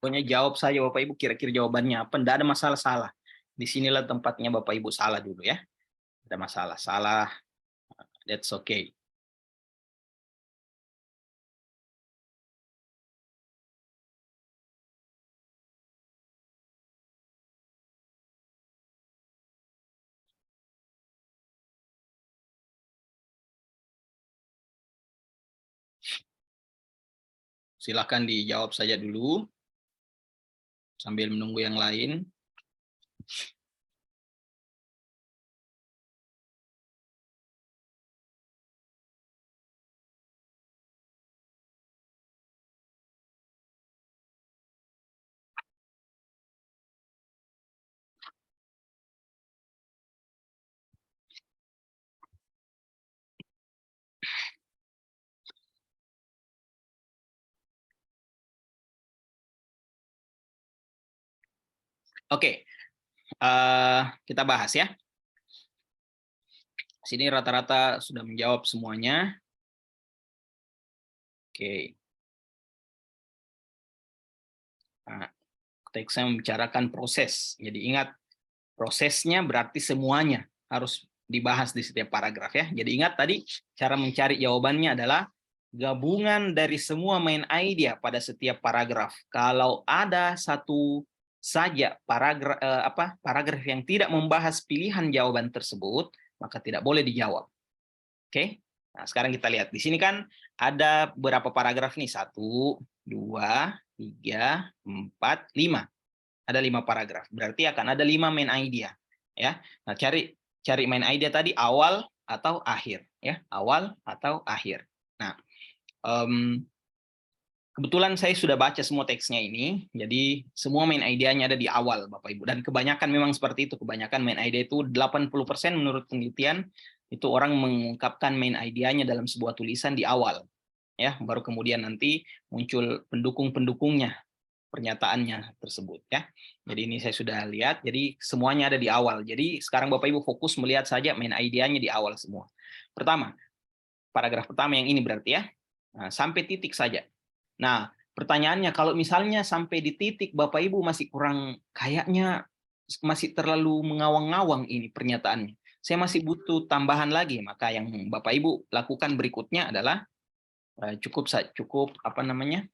Pokoknya jawab saja Bapak Ibu kira-kira jawabannya apa. Tidak ada masalah salah. Di sinilah tempatnya Bapak Ibu salah dulu ya. Ada masalah salah. That's okay. Silakan dijawab saja dulu sambil menunggu yang lain. Oke, kita bahas ya. Sini rata-rata sudah menjawab semuanya. Oke. Nah, saya membicarakan proses. Jadi ingat, prosesnya berarti semuanya harus dibahas di setiap paragraf ya. Jadi ingat tadi cara mencari jawabannya adalah gabungan dari semua main idea pada setiap paragraf. Kalau ada satu saja paragraf yang tidak membahas pilihan jawaban tersebut, maka tidak boleh dijawab. Oke. Nah, sekarang kita lihat di sini kan ada berapa paragraf nih? 1, 2, 3, 4, 5. Ada 5 paragraf. Berarti akan ada 5 main idea, ya. Nah, cari main idea tadi awal atau akhir, ya. Awal atau akhir. Nah, kebetulan saya sudah baca semua teksnya ini, jadi semua main idenya ada di awal, Bapak Ibu. Dan kebanyakan memang seperti itu. Kebanyakan main idea itu 80% menurut penelitian itu orang mengungkapkan main idenya dalam sebuah tulisan di awal, ya. Baru kemudian nanti muncul pendukung-pendukungnya, pernyataannya tersebut, ya. Jadi ini saya sudah lihat. Jadi semuanya ada di awal. Jadi sekarang Bapak Ibu fokus melihat saja main idenya di awal semua. Pertama, paragraf pertama yang ini berarti ya. Nah, sampai titik saja. Nah, pertanyaannya kalau misalnya sampai di titik Bapak Ibu masih kurang, kayaknya masih terlalu mengawang-awang ini pernyataannya. Saya masih butuh tambahan lagi, maka yang Bapak Ibu lakukan berikutnya adalah cukup apa namanya?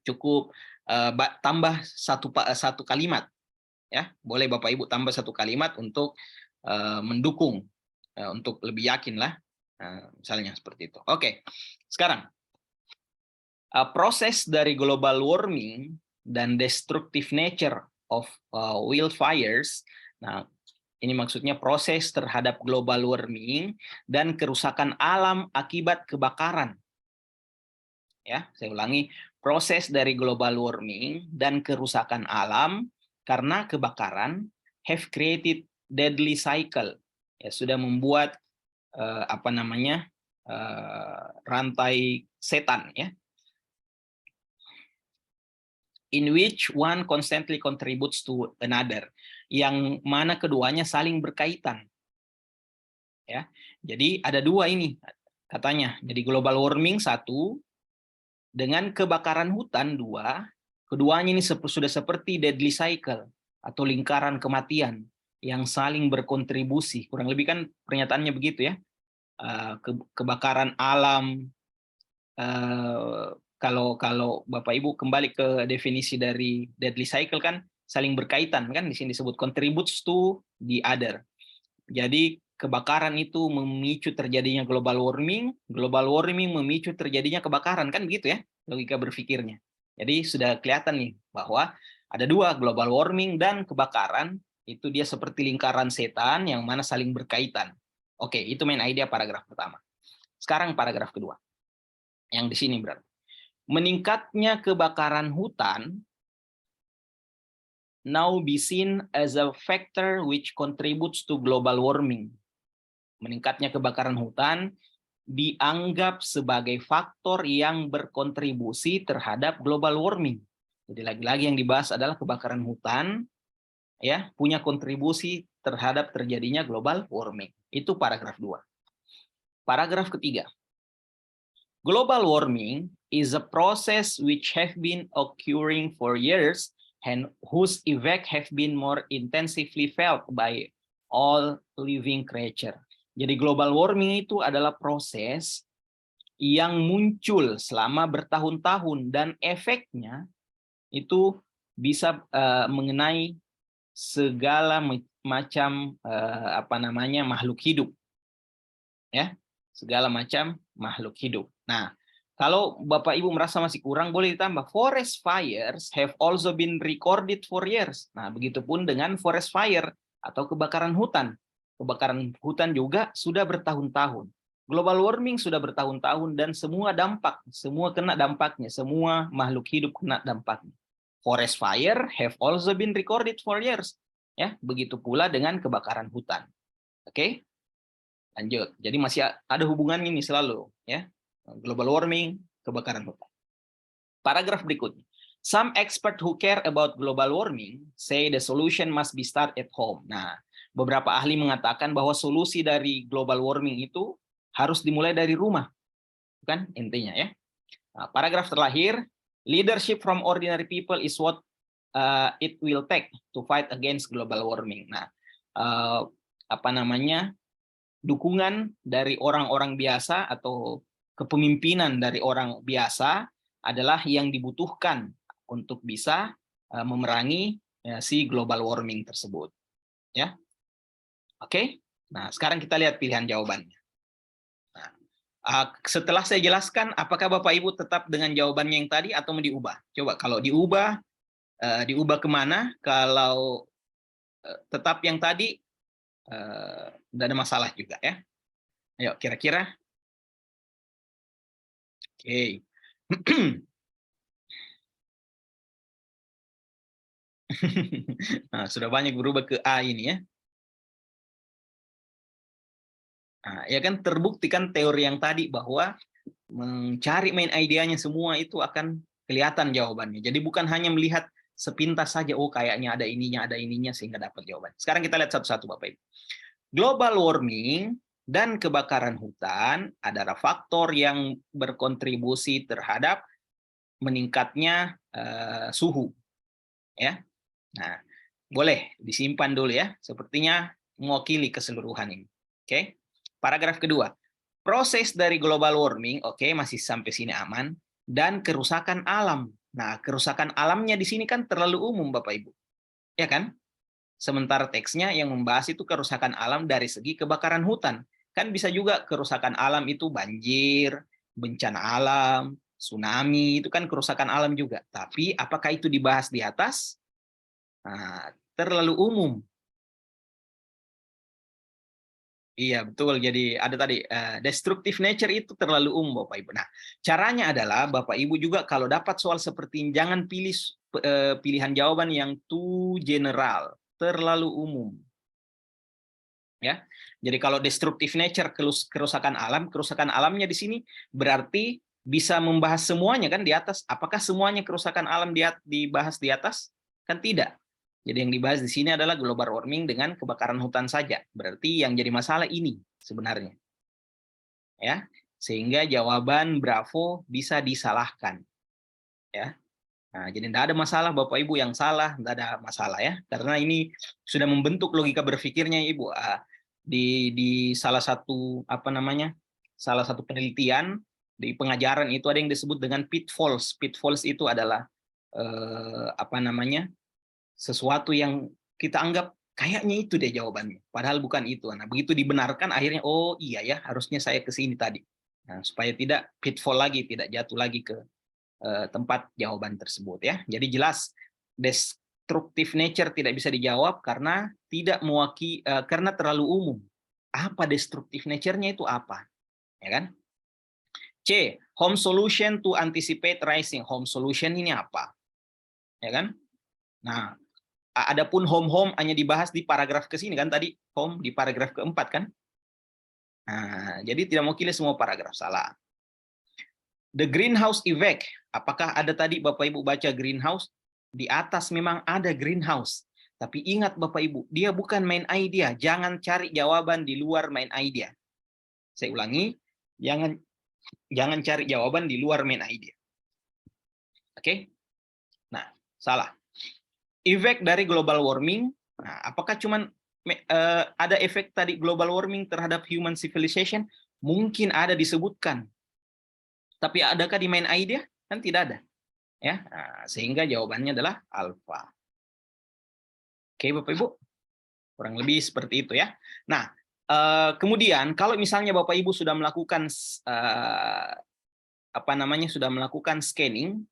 Cukup tambah satu kalimat, ya. Boleh Bapak Ibu tambah satu kalimat untuk mendukung, untuk lebih yakin lah, misalnya seperti itu. Oke, sekarang proses dari global warming dan destructive nature of wildfires. Nah, ini maksudnya proses terhadap global warming dan kerusakan alam akibat kebakaran. Ya, saya ulangi, proses dari global warming dan kerusakan alam karena kebakaran have created deadly cycle. Ya, sudah membuat apa namanya? Rantai setan, ya. In which one constantly contributes to another, yang mana keduanya saling berkaitan, ya. Jadi ada dua ini katanya. Jadi global warming 1 dengan kebakaran hutan 2, keduanya ini sudah seperti deadly cycle atau lingkaran kematian yang saling berkontribusi. Kurang lebih kan pernyataannya begitu ya. Kebakaran alam, kalau Bapak Ibu kembali ke definisi dari deadly cycle kan saling berkaitan kan, di sini disebut contributes to the other. Jadi kebakaran itu memicu terjadinya global warming memicu terjadinya kebakaran, kan begitu ya logika berpikirnya. Jadi sudah kelihatan nih bahwa ada dua, global warming dan kebakaran, itu dia seperti lingkaran setan yang mana saling berkaitan. Oke, itu main idea paragraf pertama. Sekarang paragraf kedua. Yang di sini berarti meningkatnya kebakaran hutan now be seen as a factor which contributes to global warming. Meningkatnya kebakaran hutan dianggap sebagai faktor yang berkontribusi terhadap global warming. Jadi lagi-lagi yang dibahas adalah kebakaran hutan, ya, punya kontribusi terhadap terjadinya global warming. Itu paragraf 2. Paragraf ketiga. Global warming is a process which have been occurring for years and whose effect have been more intensively felt by all living creature. Jadi global warming itu adalah proses yang muncul selama bertahun-tahun dan efeknya itu bisa mengenai segala macam makhluk hidup. Ya, segala macam makhluk hidup. Nah, kalau Bapak Ibu merasa masih kurang, boleh ditambah. Forest fires have also been recorded for years. Nah, begitupun dengan forest fire atau kebakaran hutan. Kebakaran hutan juga sudah bertahun-tahun. Global warming sudah bertahun-tahun dan semua kena dampaknya. Semua makhluk hidup kena dampaknya. Forest fire have also been recorded for years. Ya, begitu pula dengan kebakaran hutan. Oke? Lanjut. Jadi masih ada hubungan ini selalu, ya. Global warming, kebakaran hutan. Paragraf berikutnya. Some experts who care about global warming say the solution must be start at home. Nah, beberapa ahli mengatakan bahwa solusi dari global warming itu harus dimulai dari rumah. Bukan intinya, ya. Nah, paragraf terakhir, leadership from ordinary people is what it will take to fight against global warming. Nah, dukungan dari orang-orang biasa atau kepemimpinan dari orang biasa adalah yang dibutuhkan untuk bisa memerangi si global warming tersebut. Ya, oke. Nah, sekarang kita lihat pilihan jawabannya. Nah, setelah saya jelaskan, apakah Bapak Ibu tetap dengan jawabannya yang tadi atau mau diubah? Coba kalau diubah, diubah kemana? Kalau tetap yang tadi, tidak ada masalah juga, ya. Ayo, kira-kira. Oke. Nah, sudah banyak berubah ke A ini, ya. Nah, ya kan terbuktikan teori yang tadi bahwa mencari main idenya semua itu akan kelihatan jawabannya. Jadi bukan hanya melihat sepintas saja, oh kayaknya ada ininya sehingga dapat jawaban. Sekarang kita lihat satu-satu Bapak Ibu. Global warming dan kebakaran hutan adalah faktor yang berkontribusi terhadap meningkatnya suhu. Ya. Nah, boleh disimpan dulu, ya. Sepertinya mewakili keseluruhan ini. Oke. Paragraf kedua. Proses dari global warming, oke, masih sampai sini aman, dan kerusakan alam. Nah, kerusakan alamnya di sini kan terlalu umum, Bapak Ibu. Ya kan? Sementara teksnya yang membahas itu kerusakan alam dari segi kebakaran hutan. Kan bisa juga kerusakan alam itu banjir, bencana alam, tsunami, itu kan kerusakan alam juga. Tapi apakah itu dibahas di atas? Nah, terlalu umum. Iya, betul. Jadi ada tadi, destructive nature itu terlalu umum, Bapak Ibu. Nah, caranya adalah Bapak Ibu juga kalau dapat soal seperti ini, jangan pilih pilihan jawaban yang too general, terlalu umum. Ya, jadi kalau destructive nature, kerusakan alamnya di sini berarti bisa membahas semuanya kan di atas. Apakah semuanya kerusakan alam dibahas di atas? Kan tidak. Jadi yang dibahas di sini adalah global warming dengan kebakaran hutan saja. Berarti yang jadi masalah ini sebenarnya. Ya, sehingga jawaban Bravo bisa disalahkan. Ya. Nah, jadi tidak ada masalah Bapak Ibu yang salah, tidak ada masalah, ya. Karena ini sudah membentuk logika berpikirnya Ibu. Di salah satu salah satu penelitian di pengajaran itu ada yang disebut dengan pitfalls. Pitfalls itu adalah sesuatu yang kita anggap kayaknya itu deh jawabannya, padahal bukan itu. Nah, begitu dibenarkan akhirnya oh iya ya, harusnya saya ke sini tadi. Nah, supaya tidak pitfall lagi, tidak jatuh lagi ke tempat jawaban tersebut, ya. Jadi jelas destructive nature tidak bisa dijawab karena tidak mewakili, karena terlalu umum. Apa destructive nature-nya itu apa? Ya kan? C, home solution to anticipate rising. Home solution ini apa? Ya kan? Nah, adapun home hanya dibahas di paragraf ke sini kan tadi, home di paragraf keempat kan? Nah, jadi tidak mewakili semua paragraf, salah. The greenhouse effect, apakah ada tadi Bapak Ibu baca greenhouse? Di atas memang ada greenhouse. Tapi ingat Bapak Ibu, dia bukan main idea. Jangan cari jawaban di luar main idea. Saya ulangi, jangan Jangan cari jawaban di luar main idea. Oke? Nah, salah. Efek dari global warming, nah, apakah cuman ada efek tadi global warming terhadap human civilization? Mungkin ada disebutkan. Tapi adakah di main idea? Kan tidak ada. Ya, nah, sehingga jawabannya adalah alfa. Oke, Bapak Ibu. Kurang lebih seperti itu ya. Nah, kemudian kalau misalnya Bapak Ibu sudah melakukan sudah melakukan skimming,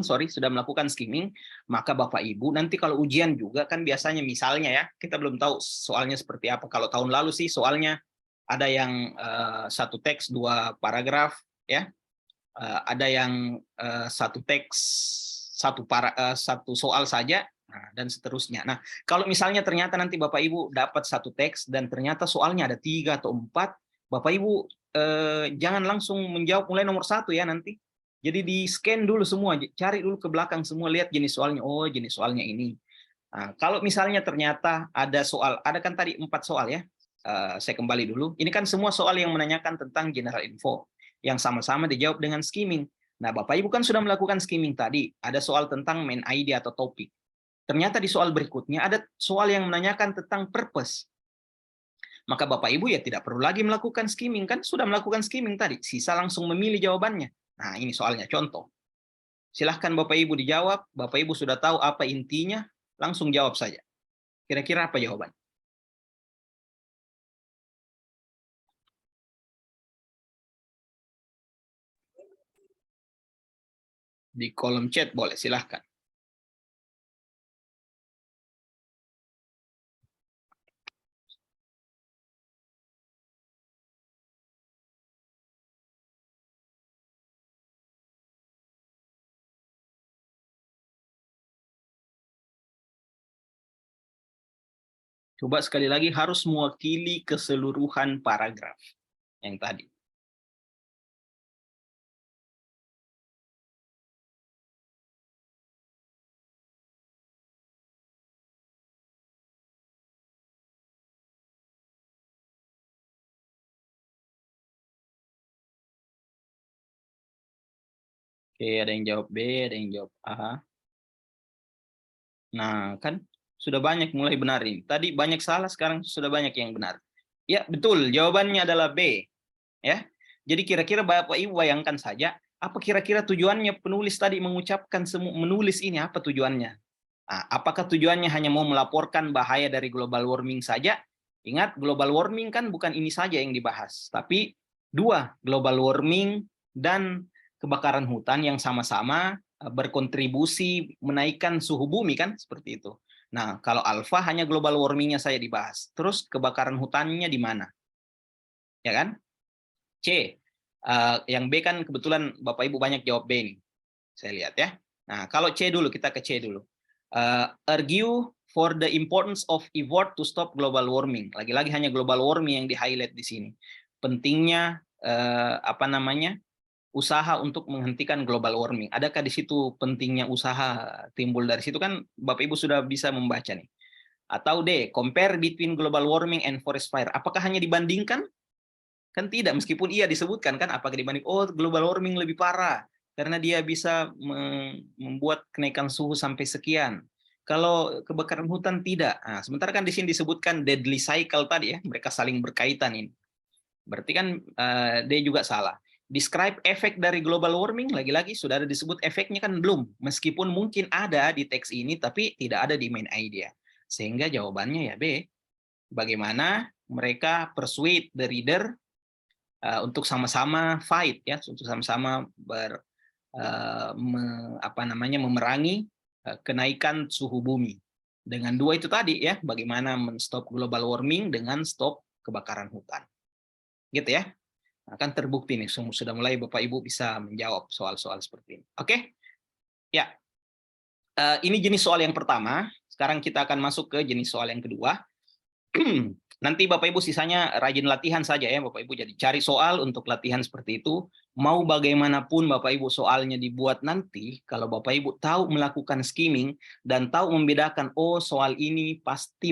sudah melakukan skimming, maka Bapak Ibu nanti kalau ujian juga kan biasanya misalnya ya, kita belum tahu soalnya seperti apa. Kalau tahun lalu sih soalnya ada yang satu teks 2 paragraf ya. Ada yang satu teks satu soal saja. Nah, dan seterusnya. Nah, kalau misalnya ternyata nanti Bapak Ibu dapat satu teks dan ternyata soalnya ada 3 atau 4, Bapak Ibu jangan langsung menjawab mulai nomor 1 ya nanti. Jadi di scan dulu semua, cari dulu ke belakang semua, lihat jenis soalnya. Oh, jenis soalnya ini. Nah, kalau misalnya ternyata ada soal, ada kan tadi 4 soal ya. Saya kembali dulu. Ini kan semua soal yang menanyakan tentang general info, yang sama-sama dijawab dengan skimming. Nah, Bapak Ibu kan sudah melakukan skimming tadi. Ada soal tentang main idea atau topik. Ternyata di soal berikutnya ada soal yang menanyakan tentang purpose. Maka Bapak Ibu ya tidak perlu lagi melakukan skimming, kan sudah melakukan skimming tadi. Sisa langsung memilih jawabannya. Nah, ini soalnya contoh. Silahkan Bapak Ibu dijawab, Bapak Ibu sudah tahu apa intinya, langsung jawab saja. Kira-kira apa jawaban? Di kolom chat boleh, silahkan. Coba sekali lagi harus mewakili keseluruhan paragraf yang tadi. Oke, ada yang jawab B, ada yang jawab A. Nah, kan sudah banyak mulai benar ini. Tadi banyak salah, sekarang sudah banyak yang benar. Ya, betul. Jawabannya adalah B. Ya. Jadi kira-kira Bapak Ibu bayangkan saja, apa kira-kira tujuannya penulis tadi mengucapkan menulis ini, apa tujuannya? Nah, apakah tujuannya hanya mau melaporkan bahaya dari global warming saja? Ingat, global warming kan bukan ini saja yang dibahas, tapi 2, global warming dan kebakaran hutan yang sama-sama berkontribusi menaikkan suhu bumi kan, seperti itu. Nah, kalau alfa hanya global warmingnya saya dibahas. Terus kebakaran hutannya di mana? Ya kan? C. Yang B kan kebetulan Bapak Ibu banyak jawab B nih. Saya lihat ya. Nah, kalau C dulu, kita ke C dulu. Argue for the importance of effort to stop global warming. Lagi-lagi hanya global warming yang di-highlight di sini. Pentingnya usaha untuk menghentikan global warming. Adakah di situ pentingnya usaha timbul dari situ kan Bapak Ibu sudah bisa membaca nih. Atau D, compare between global warming and forest fire. Apakah hanya dibandingkan? Kan tidak, meskipun iya disebutkan kan apakah dibanding global warming lebih parah karena dia bisa membuat kenaikan suhu sampai sekian. Kalau kebakaran hutan tidak. Nah, sementara kan di sini disebutkan deadly cycle tadi ya, mereka saling berkaitan ini. Berarti kan dia juga salah. Describe efek dari global warming, lagi-lagi sudah ada disebut efeknya kan belum. Meskipun mungkin ada di teks ini, tapi tidak ada di main idea. Sehingga jawabannya ya B. Bagaimana mereka persuade the reader untuk sama-sama fight ya, untuk sama-sama memerangi kenaikan suhu bumi. Dengan 2 itu tadi ya, bagaimana men-stop global warming dengan stop kebakaran hutan. Gitu ya. Akan terbukti nih, sudah mulai Bapak Ibu bisa menjawab soal-soal seperti ini. Oke? Ya. Ini jenis soal yang pertama. Sekarang kita akan masuk ke jenis soal yang kedua. Nanti Bapak Ibu sisanya rajin latihan saja ya Bapak Ibu. Jadi cari soal untuk latihan seperti itu. Mau bagaimanapun Bapak Ibu soalnya dibuat nanti, kalau Bapak Ibu tahu melakukan skimming dan tahu membedakan, oh soal ini pasti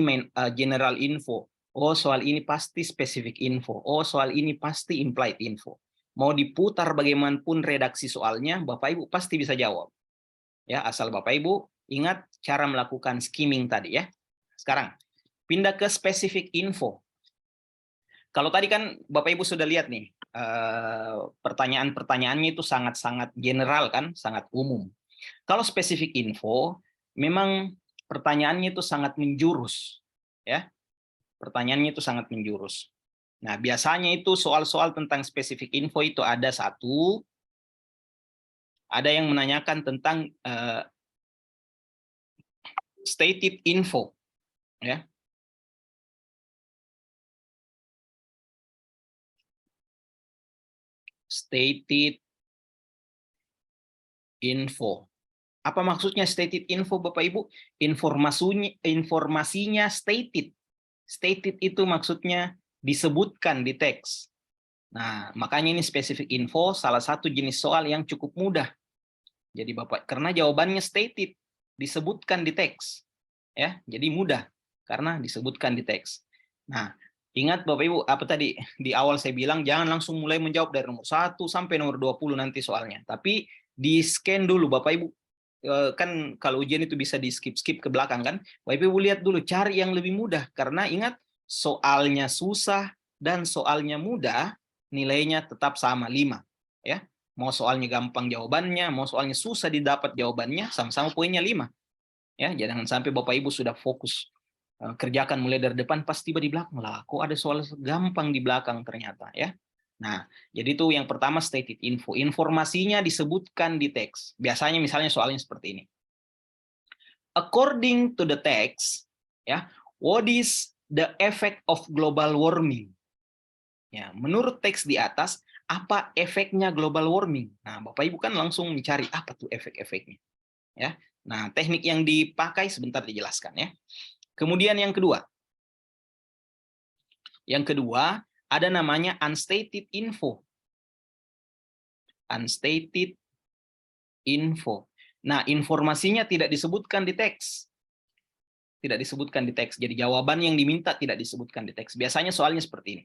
general info. Oh soal ini pasti specific info. Oh soal ini pasti implied info. mau diputar bagaimanapun redaksi soalnya, Bapak Ibu pasti bisa jawab. Ya, asal Bapak Ibu ingat cara melakukan skimming tadi ya. Sekarang pindah ke spesifik info. Kalau tadi kan Bapak Ibu sudah lihat nih, pertanyaan-pertanyaannya itu sangat-sangat general kan, sangat umum. Kalau spesifik info, memang pertanyaannya itu sangat menjurus, ya. Pertanyaannya itu sangat menjurus. Nah, biasanya itu soal-soal tentang spesifik info itu ada yang menanyakan tentang stated info, ya. Stated info. Apa maksudnya stated info, Bapak Ibu? Informasinya stated. Stated itu maksudnya disebutkan di teks. Nah, makanya ini spesifik info salah satu jenis soal yang cukup mudah. Jadi Bapak, karena jawabannya stated, disebutkan di teks. Ya, jadi mudah karena disebutkan di teks. Nah, ingat Bapak Ibu, apa tadi di awal saya bilang jangan langsung mulai menjawab dari nomor 1 sampai nomor 20 nanti soalnya. Tapi di-scan dulu Bapak Ibu. Kan kalau ujian itu bisa di-skip ke belakang kan. Bapak Ibu lihat dulu, cari yang lebih mudah karena ingat soalnya susah dan soalnya mudah nilainya tetap sama 5, ya. Mau soalnya gampang jawabannya, mau soalnya susah didapat jawabannya, sama-sama poinnya 5. Ya, jangan sampai Bapak Ibu sudah fokus kerjakan mulai dari depan, pas tiba di belakang lah, kok ada soal gampang di belakang ternyata, ya. Nah, jadi itu yang pertama stated info. Informasinya disebutkan di teks. Biasanya misalnya soalnya seperti ini. According to the text, ya, what is the effect of global warming? Ya, menurut teks di atas, apa efeknya global warming? Nah, Bapak Ibu kan langsung mencari apa tuh efek-efeknya. Ya. Nah, teknik yang dipakai sebentar dijelaskan ya. Kemudian yang kedua. Yang kedua, ada namanya unstated info. Unstated info. Nah, informasinya tidak disebutkan di teks. Tidak disebutkan di teks. Jadi jawaban yang diminta tidak disebutkan di teks. Biasanya soalnya seperti ini.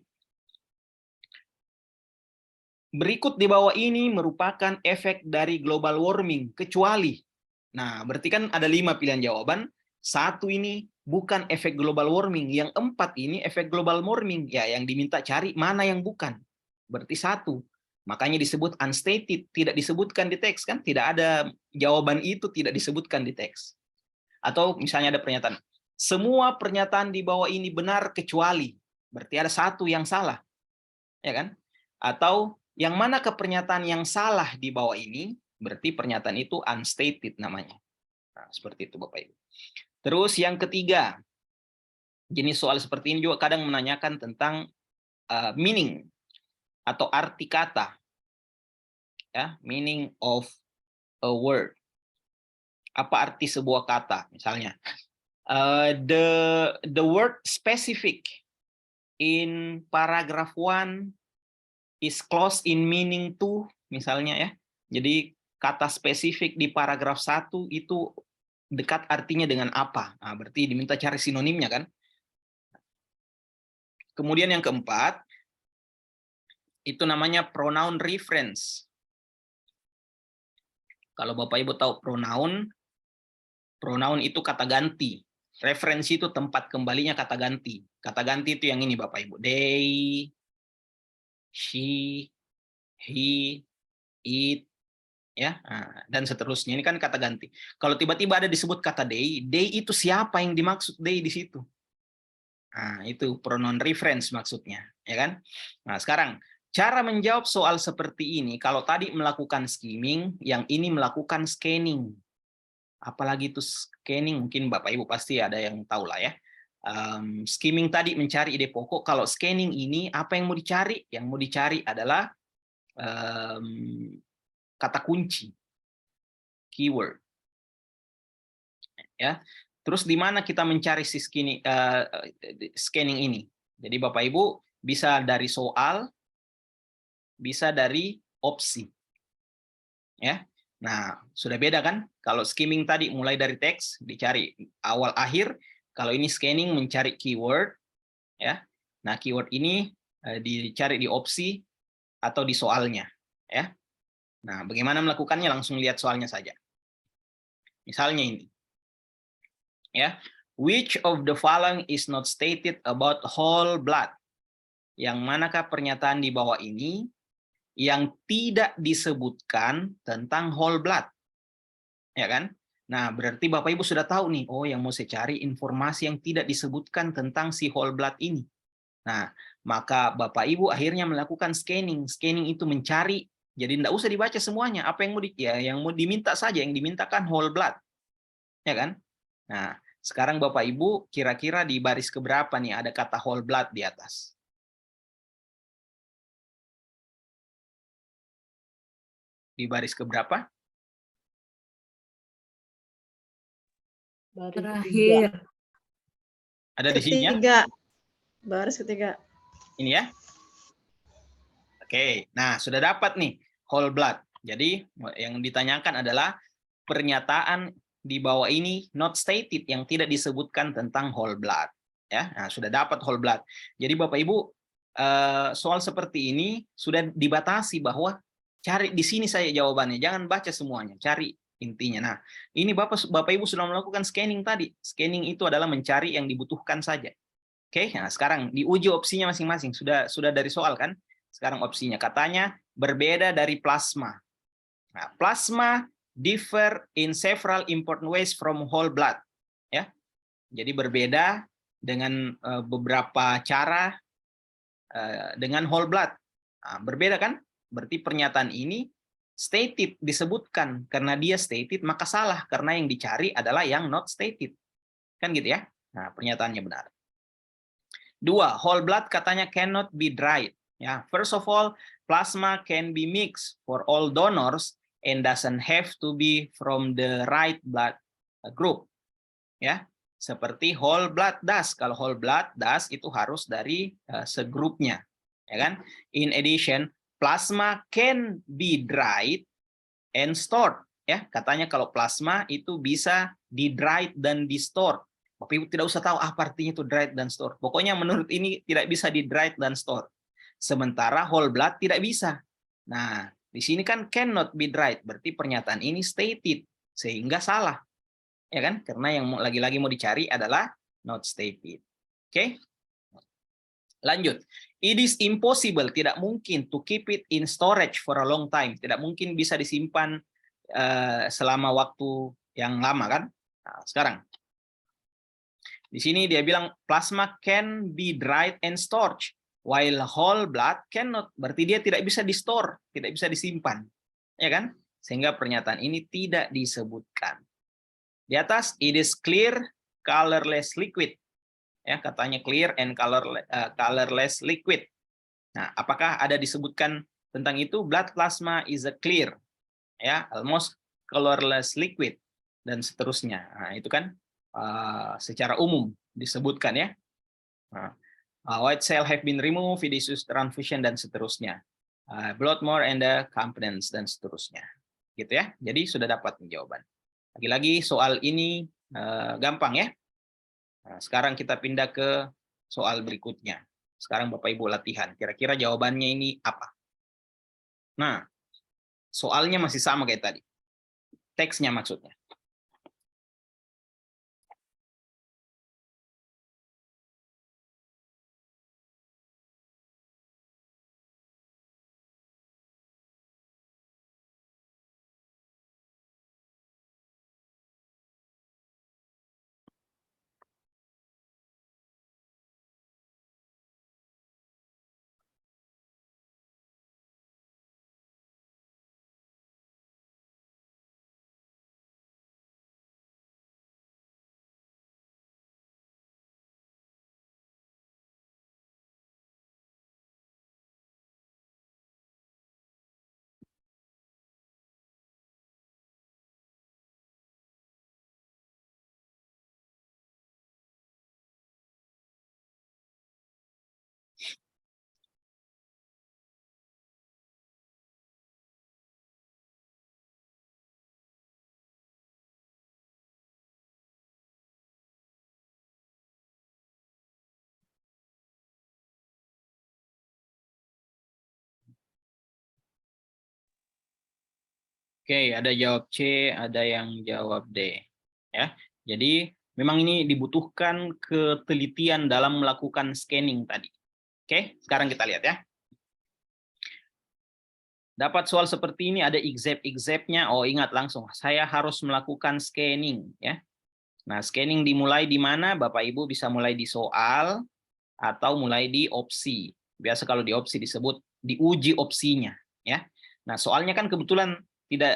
Berikut di bawah ini merupakan efek dari global warming, kecuali. Nah, berarti kan ada 5 pilihan jawaban. 1 ini bukan efek global warming. Yang 4 ini efek global warming. Ya, yang diminta cari mana yang bukan. Berarti 1. Makanya disebut unstated, tidak disebutkan di teks kan? Tidak ada jawaban itu tidak disebutkan di teks. Atau misalnya ada pernyataan, semua pernyataan di bawah ini benar kecuali. Berarti ada 1 yang salah. Ya kan? Atau yang mana pernyataan yang salah di bawah ini, berarti pernyataan itu unstated namanya. Nah, seperti itu Bapak Ibu. Terus yang ketiga, jenis soal seperti ini juga kadang menanyakan tentang meaning atau arti kata. Ya, meaning of a word. Apa arti sebuah kata? Misalnya, the word specific in paragraph 1 is close in meaning to, misalnya ya. Jadi kata spesifik di paragraf 1 itu dekat artinya dengan apa? Nah, berarti diminta cari sinonimnya kan? Kemudian yang keempat, itu namanya pronoun reference. Kalau Bapak Ibu tahu pronoun itu kata ganti. Referensi itu tempat kembalinya kata ganti. Kata ganti itu yang ini Bapak Ibu. They, she, he, it, ya, dan seterusnya. Ini kan kata ganti. Kalau tiba-tiba ada disebut kata they itu siapa yang dimaksud they di situ? Nah, itu pronoun reference maksudnya, ya kan? Nah, sekarang cara menjawab soal seperti ini, kalau tadi melakukan skimming, yang ini melakukan scanning. Apalagi itu scanning, mungkin Bapak Ibu pasti ada yang tahu lah ya. Skimming tadi mencari ide pokok, kalau scanning ini apa yang mau dicari? Yang mau dicari adalah kata kunci, keyword. Ya. Terus di mana kita mencari si scanning ini? Jadi Bapak Ibu bisa dari soal, bisa dari opsi. Ya. Nah, sudah beda kan? Kalau skimming tadi mulai dari teks, dicari awal akhir. Kalau ini scanning mencari keyword, ya. Nah, keyword ini dicari di opsi. atau di soalnya, ya. Nah, bagaimana melakukannya? Langsung lihat soalnya saja. Misalnya ini, ya, which of the following is not stated about whole blood? Yang manakah pernyataan di bawah ini yang tidak disebutkan tentang whole blood, ya kan? Nah, berarti Bapak Ibu sudah tahu nih, oh yang mau saya cari informasi yang tidak disebutkan tentang si whole blood ini. Nah, maka Bapak Ibu akhirnya melakukan scanning. Scanning itu mencari, jadi tidak usah dibaca semuanya. Apa yang mau yang mau diminta saja, yang dimintakan whole blood, ya kan? Nah, sekarang Bapak Ibu kira-kira di baris keberapa nih ada kata whole blood di atas? Di baris keberapa? Baris Terakhir. Ada di sini ya? ketiga. Baris ketiga. Ini ya. Oke, nah sudah dapat nih whole blood. Jadi yang ditanyakan adalah pernyataan di bawah ini not stated, yang tidak disebutkan tentang whole blood. Ya, nah sudah dapat whole blood. Jadi Bapak Ibu soal seperti ini sudah dibatasi bahwa cari di sini saya jawabannya, jangan baca semuanya, cari intinya. Nah, ini Bapak Ibu sudah melakukan scanning tadi. Scanning itu adalah mencari yang dibutuhkan saja. Oke, nah sekarang diuji opsinya masing-masing. Sudah dari soal kan? Sekarang opsinya katanya berbeda dari plasma. Nah, plasma differ in several important ways from whole blood. Ya, jadi berbeda dengan beberapa cara dengan whole blood. Nah, berbeda kan? Berarti pernyataan ini stated, disebutkan. Karena dia stated maka salah, karena yang dicari adalah yang not stated. Kan gitu ya? Nah, pernyataannya benar. 2, whole blood katanya cannot be dried. Ya, first of all, plasma can be mixed for all donors and doesn't have to be from the right blood group. Ya, seperti whole blood does. Kalau whole blood does itu harus dari segrupnya, ya kan? In addition, plasma can be dried and stored. Ya, katanya kalau plasma itu bisa di dried dan di stored. Bapak Ibu tidak usah tahu apa artinya itu dried dan store. Pokoknya menurut ini tidak bisa di dried dan store. Sementara whole blood tidak bisa. Nah, di sini kan cannot be dried, berarti pernyataan ini stated, sehingga salah. Ya kan? Karena yang lagi-lagi mau dicari adalah not stated. Oke? Lanjut. It is impossible, tidak mungkin to keep it in storage for a long time. Tidak mungkin bisa disimpan selama waktu yang lama kan? Nah, sekarang di sini dia bilang plasma can be dried and stored, while whole blood cannot. Berarti dia tidak bisa di-store, tidak bisa disimpan. Ya kan? Sehingga pernyataan ini tidak disebutkan. Di atas, it is clear, colorless liquid. Ya, katanya clear and colorless liquid. Nah, apakah ada disebutkan tentang itu? Blood plasma is a clear, ya, almost colorless liquid, dan seterusnya. Nah, itu kan secara umum disebutkan ya. White cell have been removed, Vidisus transfusion dan seterusnya. Blood more and the components dan seterusnya. Gitu ya. Jadi sudah dapat jawaban. Lagi-lagi soal ini gampang ya. Nah, sekarang kita pindah ke soal berikutnya. Sekarang Bapak Ibu latihan. Kira-kira jawabannya ini apa? Nah, soalnya masih sama kayak tadi. Teksnya maksudnya. Oke, ada jawab C, ada yang jawab D. Ya, jadi memang ini dibutuhkan ketelitian dalam melakukan scanning tadi. Oke, sekarang kita lihat ya. Dapat soal seperti ini ada exam-examnya. Oh, ingat langsung, saya harus melakukan scanning ya. Nah, scanning dimulai di mana? Bapak Ibu bisa mulai di soal atau mulai di opsi. Biasa kalau di opsi disebut diuji opsinya ya. Nah, soalnya kan kebetulan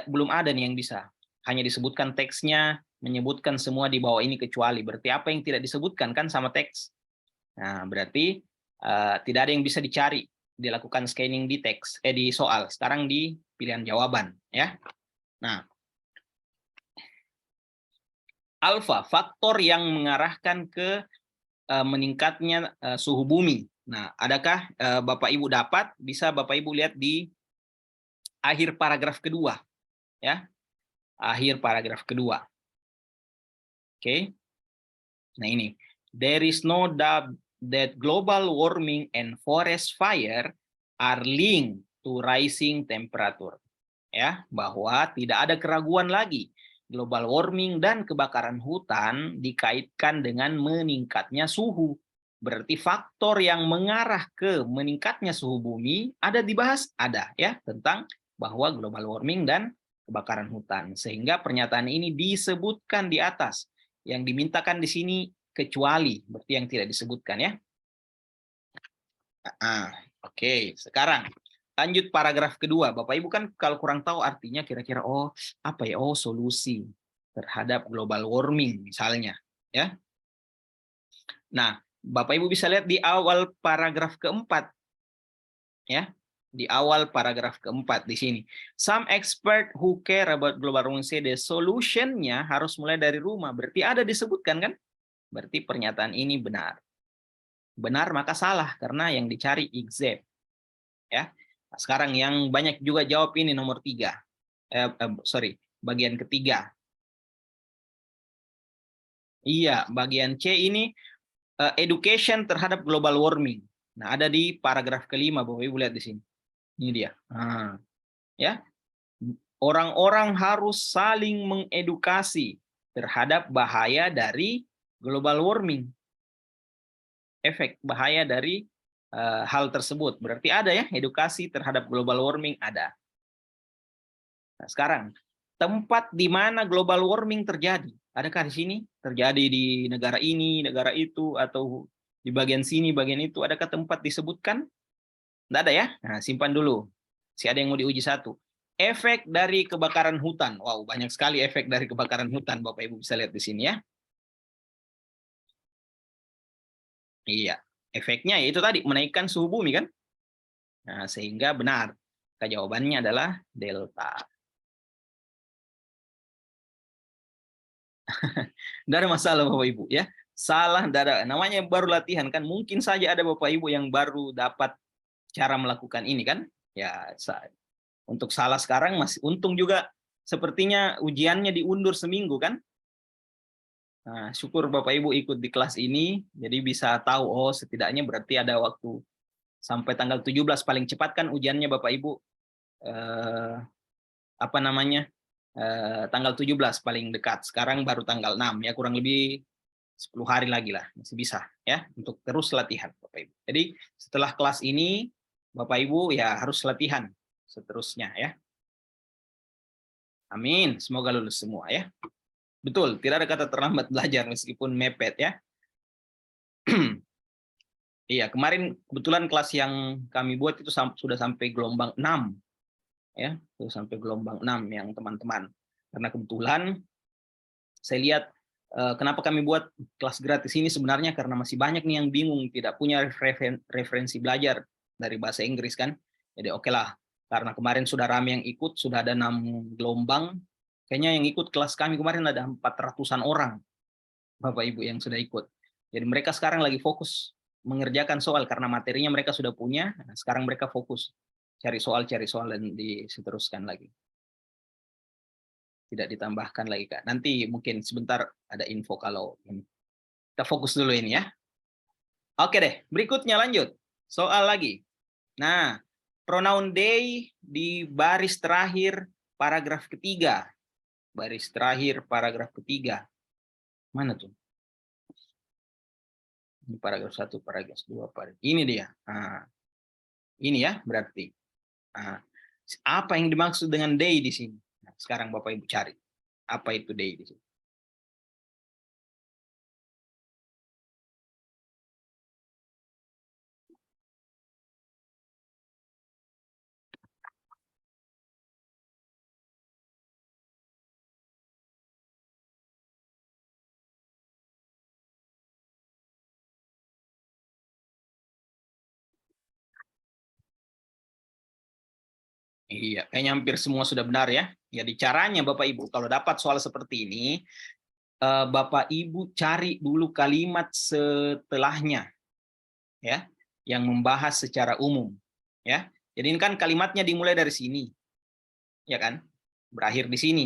belum ada nih yang bisa. Hanya disebutkan teksnya, menyebutkan semua di bawah ini kecuali. Berarti apa yang tidak disebutkan kan sama teks. Nah, berarti tidak ada yang bisa dicari, dilakukan scanning di teks, di soal. Sekarang di pilihan jawaban ya. Nah, alfa, faktor yang mengarahkan ke meningkatnya suhu bumi. Nah, adakah Bapak Ibu dapat? Bisa Bapak Ibu lihat di akhir paragraf kedua, ya, akhir paragraf kedua. Oke, nah ini, there is no doubt that global warming and forest fire are linked to rising temperature. Ya, bahwa tidak ada keraguan lagi, global warming dan kebakaran hutan dikaitkan dengan meningkatnya suhu. Berarti faktor yang mengarah ke meningkatnya suhu bumi ada dibahas, ada ya, tentang bahwa global warming dan kebakaran hutan. Sehingga pernyataan ini disebutkan di atas. Yang dimintakan di sini kecuali, berarti yang tidak disebutkan ya. Oke, sekarang lanjut paragraf kedua. Bapak Ibu kan kalau kurang tahu artinya kira-kira apa ya? Oh, solusi terhadap global warming misalnya, ya. Nah, Bapak Ibu bisa lihat di awal paragraf keempat. Ya. Di awal paragraf keempat di sini. Some expert who care about global warming say the solution-nya harus mulai dari rumah. Berarti ada disebutkan kan? Berarti pernyataan ini benar. Benar maka salah karena yang dicari exact. Ya. Nah, sekarang yang banyak juga jawab ini nomor 3. Bagian ketiga. Iya, bagian C ini education terhadap global warming. Nah, ada di paragraf kelima, Bapak Ibu lihat di sini. Ini dia. Nah, ya. Orang-orang harus saling mengedukasi terhadap bahaya dari global warming. Efek bahaya dari hal tersebut. Berarti ada ya, edukasi terhadap global warming ada. Nah, sekarang, tempat di mana global warming terjadi? Adakah di sini? Terjadi di negara ini, negara itu, atau di bagian sini, bagian itu? Adakah tempat disebutkan? Tidak ada ya? Nah, simpan dulu. Si ada yang mau diuji satu. Efek dari kebakaran hutan. Wow, banyak sekali efek dari kebakaran hutan. Bapak Ibu bisa lihat di sini ya. Iya, efeknya yaitu tadi menaikkan suhu bumi kan? Nah, sehingga benar. Jawabannya adalah delta. Tidak ada masalah Bapak Ibu ya. Salah, tidak ada. Namanya baru latihan kan. Mungkin saja ada Bapak Ibu yang baru dapat cara melakukan ini kan. Ya, untuk salah sekarang masih untung juga. Sepertinya ujiannya diundur seminggu kan. Nah, syukur Bapak Ibu ikut di kelas ini. Jadi bisa tahu, oh setidaknya berarti ada waktu. Sampai tanggal 17 paling cepat kan ujiannya Bapak Ibu. Tanggal 17 paling dekat. Sekarang baru tanggal 6 ya, kurang lebih 10 hari lagi lah, masih bisa ya untuk terus latihan Bapak Ibu. Jadi setelah kelas ini Bapak Ibu ya harus latihan seterusnya ya. Amin, semoga lulus semua ya. Betul, tidak ada kata terlambat belajar meskipun mepet ya. Iya, kemarin kebetulan kelas yang kami buat itu sudah sampai gelombang 6. Ya, itu sampai gelombang 6 yang teman-teman. Karena kebetulan saya lihat kenapa kami buat kelas gratis ini sebenarnya karena masih banyak nih yang bingung, tidak punya referensi belajar dari bahasa Inggris kan. Jadi oke lah, karena kemarin sudah ramai yang ikut, sudah ada 6 gelombang. Kayaknya yang ikut kelas kami kemarin ada 400-an orang, Bapak Ibu yang sudah ikut. Jadi mereka sekarang lagi fokus mengerjakan soal karena materinya mereka sudah punya. Nah, sekarang mereka fokus cari soal dan diteruskan lagi. Tidak ditambahkan lagi Kak. Nanti mungkin sebentar ada info kalau ini. Kita fokus dulu ini ya. Oke deh, berikutnya lanjut. Soal lagi. Nah, pronoun they di baris terakhir paragraf ketiga. Baris terakhir paragraf ketiga. Mana tuh? Ini paragraf 1, paragraf 2, paragraf. Ini dia. Nah, ini ya berarti. Nah, apa yang dimaksud dengan day di sini? Nah, sekarang Bapak Ibu cari. Apa itu day di sini? Iya, kayaknya hampir semua sudah benar ya. Jadi caranya Bapak Ibu, kalau dapat soal seperti ini, Bapak Ibu cari dulu kalimat setelahnya, ya, yang membahas secara umum, ya. Jadi ini kan kalimatnya dimulai dari sini, ya kan? Berakhir di sini.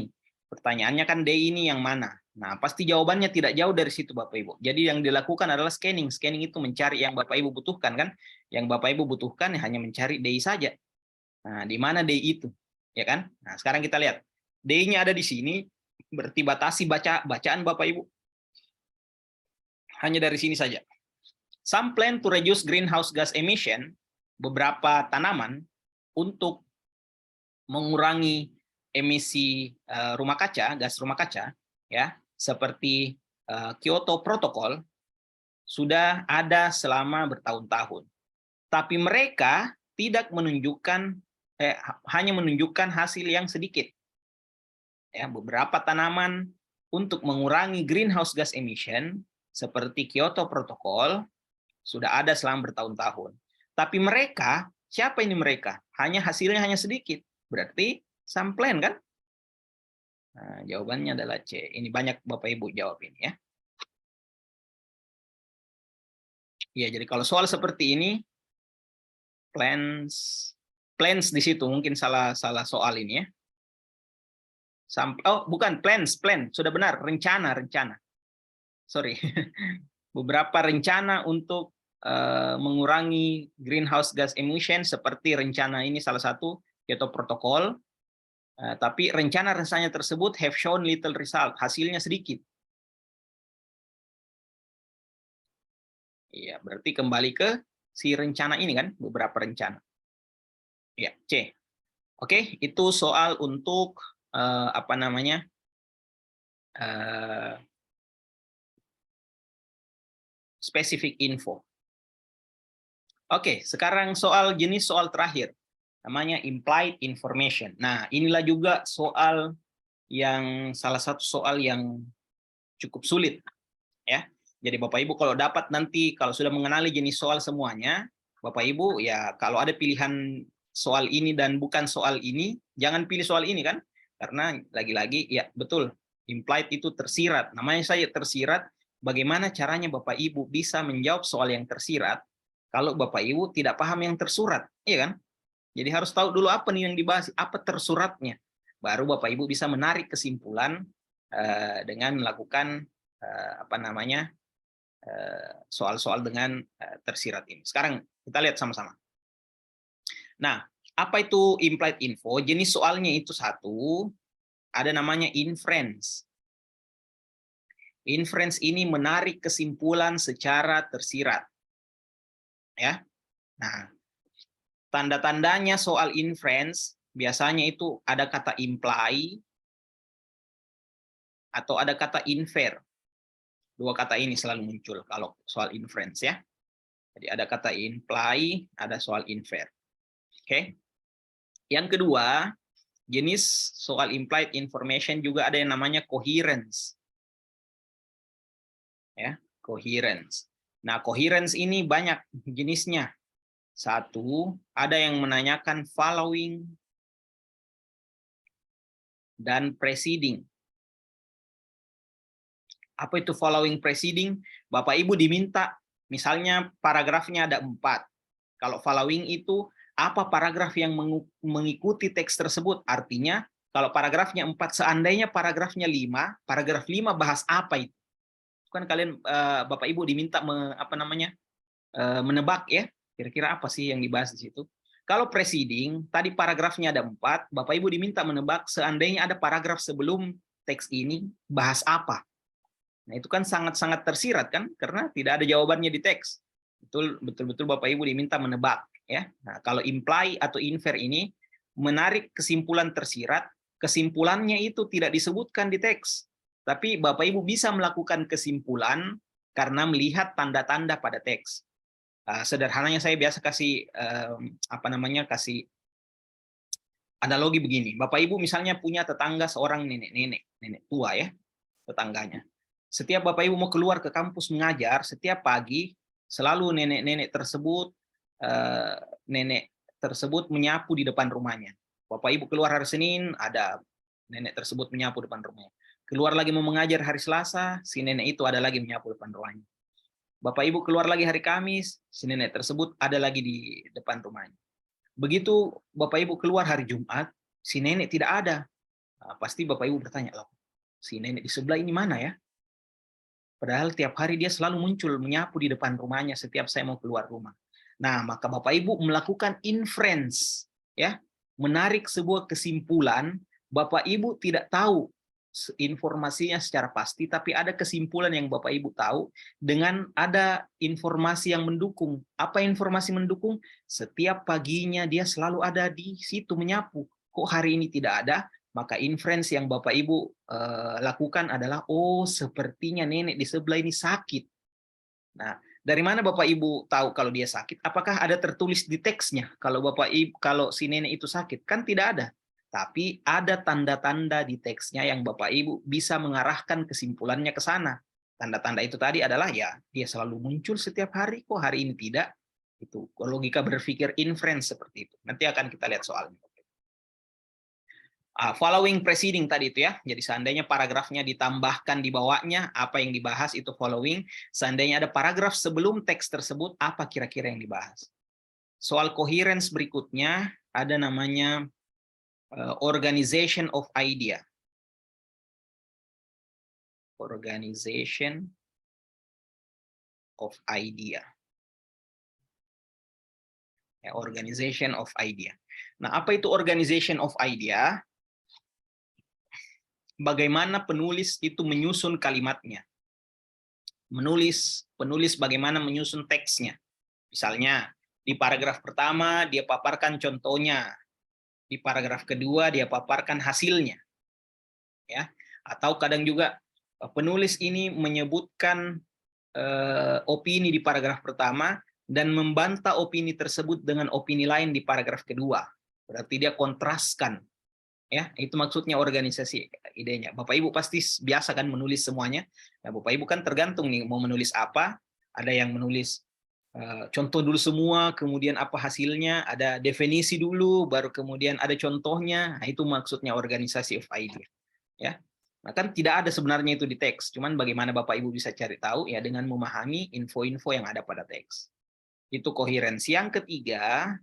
Pertanyaannya kan D ini yang mana? Nah, pasti jawabannya tidak jauh dari situ Bapak Ibu. Jadi yang dilakukan adalah scanning. Scanning itu mencari yang Bapak Ibu butuhkan kan? Yang Bapak Ibu butuhkan hanya mencari D saja. Nah, di mana D itu? Ya kan? Nah, sekarang kita lihat. D-nya ada di sini, berarti batasi bacaan Bapak Ibu. Hanya dari sini saja. Some plan to reduce greenhouse gas emission, beberapa tanaman untuk mengurangi emisi rumah kaca, gas rumah kaca, ya, seperti Kyoto Protocol sudah ada selama bertahun-tahun. Tapi mereka tidak menunjukkan hanya menunjukkan hasil yang sedikit. Ya, beberapa tanaman untuk mengurangi greenhouse gas emission seperti Kyoto Protocol sudah ada selama bertahun-tahun. Tapi mereka, siapa ini mereka? Hasilnya hanya sedikit. Berarti some plan kan? Nah, jawabannya adalah C. Ini banyak Bapak Ibu jawab ini ya. Ya, jadi kalau soal seperti ini plans di situ mungkin salah soal ini ya. Oh, bukan plan sudah benar, rencana. Sorry. Beberapa rencana untuk mengurangi greenhouse gas emission seperti rencana ini salah satu Kyoto Protocol. Tapi rencana-rencananya tersebut have shown little result, hasilnya sedikit. Iya, berarti kembali ke si rencana ini kan, beberapa rencana. Ya, C. Oke, itu soal untuk apa namanya? Specific info. Oke, sekarang jenis soal terakhir. Namanya implied information. Nah, inilah juga salah satu soal yang cukup sulit. Ya. Jadi Bapak Ibu kalau dapat nanti, kalau sudah mengenali jenis soal semuanya, Bapak Ibu ya kalau ada pilihan soal ini dan bukan soal ini, jangan pilih soal ini kan? Karena lagi-lagi ya betul, implied itu tersirat. Namanya saya tersirat, bagaimana caranya Bapak Ibu bisa menjawab soal yang tersirat kalau Bapak Ibu tidak paham yang tersurat, iya kan? Jadi harus tahu dulu apa nih yang dibahas, apa tersuratnya. Baru Bapak Ibu bisa menarik kesimpulan dengan melakukan apa namanya? Soal-soal dengan tersirat ini. Sekarang kita lihat sama-sama. Nah, apa itu implied info? Jenis soalnya itu satu, ada namanya inference. Inference ini menarik kesimpulan secara tersirat. Ya. Nah, tanda-tandanya soal inference biasanya itu ada kata imply atau ada kata infer. Dua kata ini selalu muncul kalau soal inference ya. Jadi ada kata imply, ada soal infer. Oke. Yang kedua, jenis soal implied information juga ada yang namanya coherence. Ya, coherence. Nah, coherence ini banyak jenisnya. Satu, ada yang menanyakan following dan preceding. Apa itu following preceding? Bapak Ibu diminta, misalnya paragrafnya ada 4. Kalau following itu, apa paragraf yang mengikuti teks tersebut? Artinya, kalau paragrafnya 4, seandainya paragrafnya 5, paragraf 5 bahas apa itu? Kan kalian, Bapak Ibu diminta menebak ya, kira-kira apa sih yang dibahas di situ? Kalau preceding, tadi paragrafnya ada 4, Bapak Ibu diminta menebak seandainya ada paragraf sebelum teks ini bahas apa. Nah, itu kan sangat-sangat tersirat kan, karena tidak ada jawabannya di teks. Betul-betul Bapak Ibu diminta menebak. Ya. Nah, kalau imply atau infer ini menarik kesimpulan tersirat, kesimpulannya itu tidak disebutkan di teks. Tapi Bapak Ibu bisa melakukan kesimpulan karena melihat tanda-tanda pada teks. Sederhananya saya biasa kasih kasih analogi begini. Bapak Ibu misalnya punya tetangga seorang nenek tua ya, tetangganya. Setiap Bapak Ibu mau keluar ke kampus mengajar, setiap pagi selalu nenek tersebut menyapu di depan rumahnya. Bapak Ibu keluar hari Senin, ada nenek tersebut menyapu depan rumahnya. Keluar lagi mau mengajar hari Selasa, si nenek itu ada lagi menyapu depan rumahnya. Bapak Ibu keluar lagi hari Kamis, si nenek tersebut ada lagi di depan rumahnya. Begitu Bapak Ibu keluar hari Jumat, si nenek tidak ada. Nah, pasti Bapak Ibu bertanya, loh, si nenek di sebelah ini mana ya? Padahal tiap hari dia selalu muncul menyapu di depan rumahnya setiap saya mau keluar rumah. Nah, maka Bapak Ibu melakukan inference, ya, menarik sebuah kesimpulan. Bapak Ibu tidak tahu informasinya secara pasti, tapi ada kesimpulan yang Bapak Ibu tahu dengan ada informasi yang mendukung. Apa informasi mendukung? Setiap paginya dia selalu ada di situ menyapu. Kok hari ini tidak ada? Maka inference yang Bapak Ibu lakukan adalah, oh sepertinya nenek di sebelah ini sakit. Nah, dari mana Bapak Ibu tahu kalau dia sakit? Apakah ada tertulis di teksnya kalau kalau si nenek itu sakit? Kan tidak ada. Tapi ada tanda-tanda di teksnya yang Bapak Ibu bisa mengarahkan kesimpulannya ke sana. Tanda-tanda itu tadi adalah ya dia selalu muncul setiap hari, kok hari ini tidak. Itu logika berpikir inference seperti itu. Nanti akan kita lihat soalnya. Following preceding tadi itu ya. Jadi seandainya paragrafnya ditambahkan di bawahnya, apa yang dibahas itu following. Seandainya ada paragraf sebelum teks tersebut, apa kira-kira yang dibahas. Soal coherence berikutnya ada namanya organization of idea. Organization of idea. Ya, organization of idea. Nah, apa itu organization of idea? Bagaimana penulis itu menyusun kalimatnya. Penulis bagaimana menyusun teksnya. Misalnya, di paragraf pertama dia paparkan contohnya. Di paragraf kedua dia paparkan hasilnya. Ya. Atau kadang juga penulis ini menyebutkan opini di paragraf pertama dan membantah opini tersebut dengan opini lain di paragraf kedua. Berarti dia kontraskan. Ya, itu maksudnya organisasi idenya. Bapak Ibu pasti biasa kan menulis semuanya. Nah, Bapak Ibu kan tergantung nih mau menulis apa. Ada yang menulis contoh dulu semua, kemudian apa hasilnya, ada definisi dulu, baru kemudian ada contohnya. Nah, itu maksudnya organisasi of idea. Ya, nah, kan tidak ada sebenarnya itu di teks. Cuman bagaimana Bapak Ibu bisa cari tahu ya dengan memahami info-info yang ada pada teks. Itu coherence. Yang ketiga,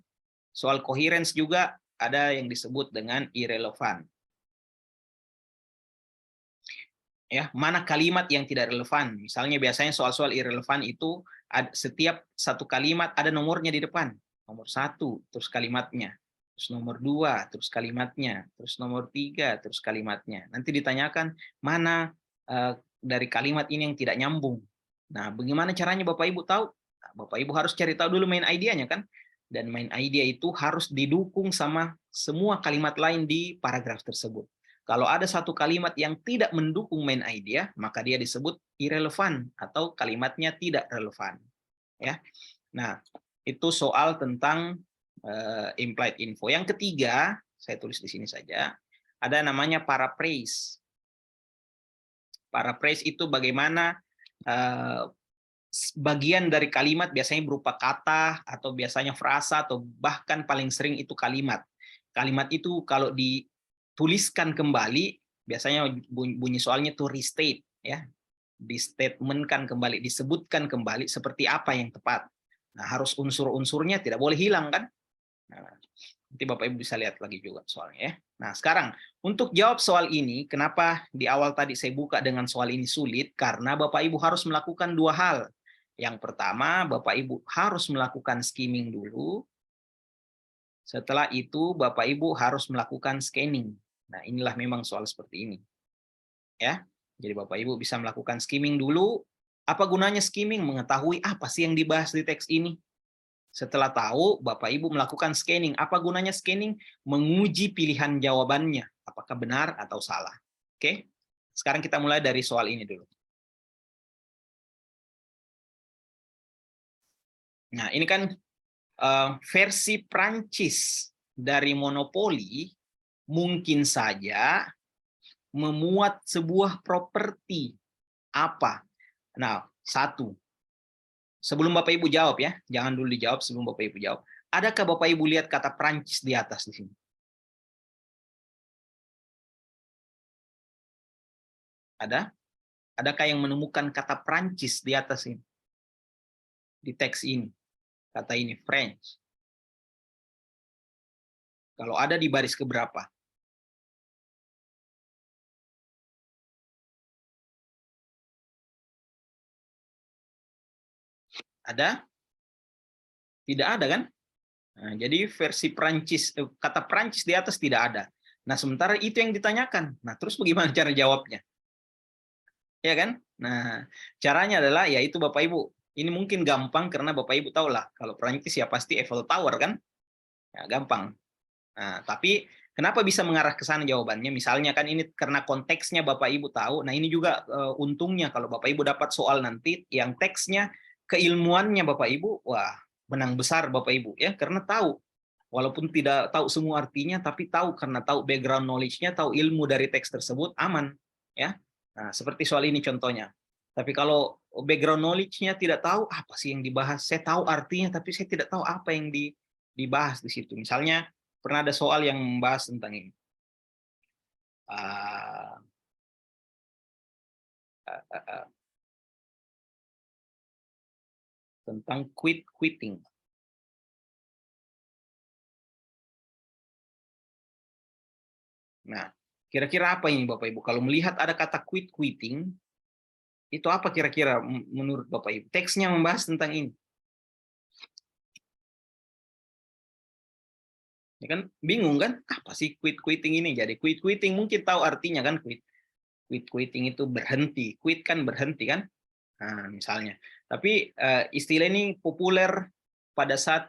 soal coherence juga ada yang disebut dengan irrelevant. Ya, mana kalimat yang tidak relevan? Misalnya biasanya soal-soal irrelevant itu setiap satu kalimat ada nomornya di depan. Nomor 1, terus kalimatnya. Terus nomor 2, terus kalimatnya. Terus nomor 3, terus kalimatnya. Nanti ditanyakan mana dari kalimat ini yang tidak nyambung. Nah, bagaimana caranya Bapak Ibu tahu? Nah, Bapak Ibu harus cari tahu dulu main idenya kan? Dan main idea itu harus didukung sama semua kalimat lain di paragraf tersebut. Kalau ada satu kalimat yang tidak mendukung main idea, maka dia disebut irrelevant atau kalimatnya tidak relevan. Ya. Nah, itu soal tentang implied info. Yang ketiga, saya tulis di sini saja, ada namanya paraphrase. Paraphrase itu bagaimana bagian dari kalimat biasanya berupa kata atau biasanya frasa atau bahkan paling sering itu kalimat. Kalimat itu kalau dituliskan kembali biasanya bunyi soalnya to restate ya. Di-statementkan kembali, disebutkan kembali seperti apa yang tepat. Nah, harus unsur-unsurnya tidak boleh hilang kan? Nah, nanti Bapak Ibu bisa lihat lagi juga soalnya ya. Nah, sekarang untuk jawab soal ini, kenapa di awal tadi saya buka dengan soal ini sulit? Karena Bapak Ibu harus melakukan dua hal. Yang pertama, Bapak Ibu harus melakukan skimming dulu. Setelah itu Bapak Ibu harus melakukan scanning. Nah, inilah memang soal seperti ini. Ya. Jadi Bapak Ibu bisa melakukan skimming dulu. Apa gunanya skimming? Mengetahui apa sih yang dibahas di teks ini. Setelah tahu, Bapak Ibu melakukan scanning. Apa gunanya scanning? Menguji pilihan jawabannya. Apakah benar atau salah. Oke? Sekarang kita mulai dari soal ini dulu. Nah, ini kan versi Prancis dari monopoli mungkin saja memuat sebuah properti apa. Nah, satu. Sebelum Bapak Ibu jawab ya, jangan dulu dijawab sebelum Bapak Ibu jawab. Adakah Bapak Ibu lihat kata Prancis di atas di sini? Ada? Adakah yang menemukan kata Prancis di atas ini? Di teks ini. Kata ini French. Kalau ada di baris keberapa? Ada? Tidak ada kan? Nah, jadi versi Prancis, kata Prancis di atas tidak ada. Nah, sementara itu yang ditanyakan. Nah, terus bagaimana cara jawabnya? Ya kan? Nah, caranya adalah yaitu Bapak Ibu. Ini mungkin gampang karena Bapak Ibu tahu lah, kalau Prancis ya pasti Eiffel Tower kan? Ya, gampang. Nah, tapi kenapa bisa mengarah ke sana jawabannya? Misalnya kan ini karena konteksnya Bapak Ibu tahu. Nah, ini juga untungnya kalau Bapak Ibu dapat soal nanti yang teksnya keilmuannya Bapak Ibu, wah, menang besar Bapak Ibu ya, karena tahu. Walaupun tidak tahu semua artinya, tapi tahu karena tahu background knowledge-nya, tahu ilmu dari teks tersebut, aman ya. Nah, seperti soal ini contohnya. Tapi kalau background knowledge-nya tidak tahu apa sih yang dibahas, saya tahu artinya tapi saya tidak tahu apa yang dibahas di situ. Misalnya pernah ada soal yang membahas tentang ini. Tentang quitting. Nah, kira-kira apa ini Bapak Ibu? Kalau melihat ada kata quitting, itu apa kira-kira menurut Bapak Ibu? Teksnya membahas tentang ini. Ya kan bingung kan? Apa sih quitting ini? Jadi quitting mungkin tahu artinya kan quitting itu berhenti. Quit kan berhenti kan? Nah, misalnya. Tapi istilah ini populer pada saat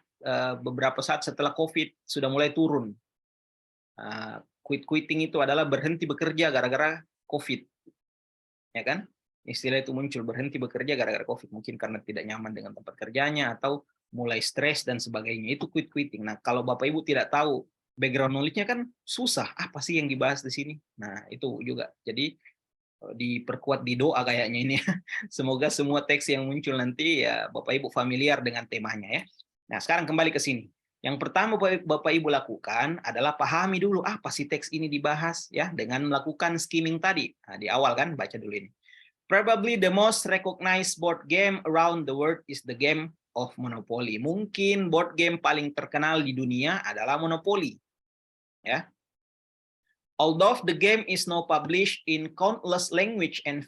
beberapa saat setelah COVID sudah mulai turun. Quitting itu adalah berhenti bekerja gara-gara COVID. Ya kan? Istilah itu muncul berhenti bekerja gara-gara COVID. Mungkin karena tidak nyaman dengan tempat kerjanya atau mulai stres dan sebagainya. Itu quitting. Nah, kalau Bapak Ibu tidak tahu background knowledge-nya kan susah. Apa sih yang dibahas di sini? Nah, itu juga. Jadi diperkuat di doa kayaknya ini. Semoga semua teks yang muncul nanti ya Bapak Ibu familiar dengan temanya ya. Nah, sekarang kembali ke sini. Yang pertama Bapak Ibu lakukan adalah pahami dulu apa sih teks ini dibahas ya dengan melakukan skimming tadi. Nah, di awal kan baca dulu ini. Probably the most recognized board game around the world is the game of Monopoly. Mungkin board game paling terkenal di dunia adalah Monopoly. Ya. Although the game is now published in countless language and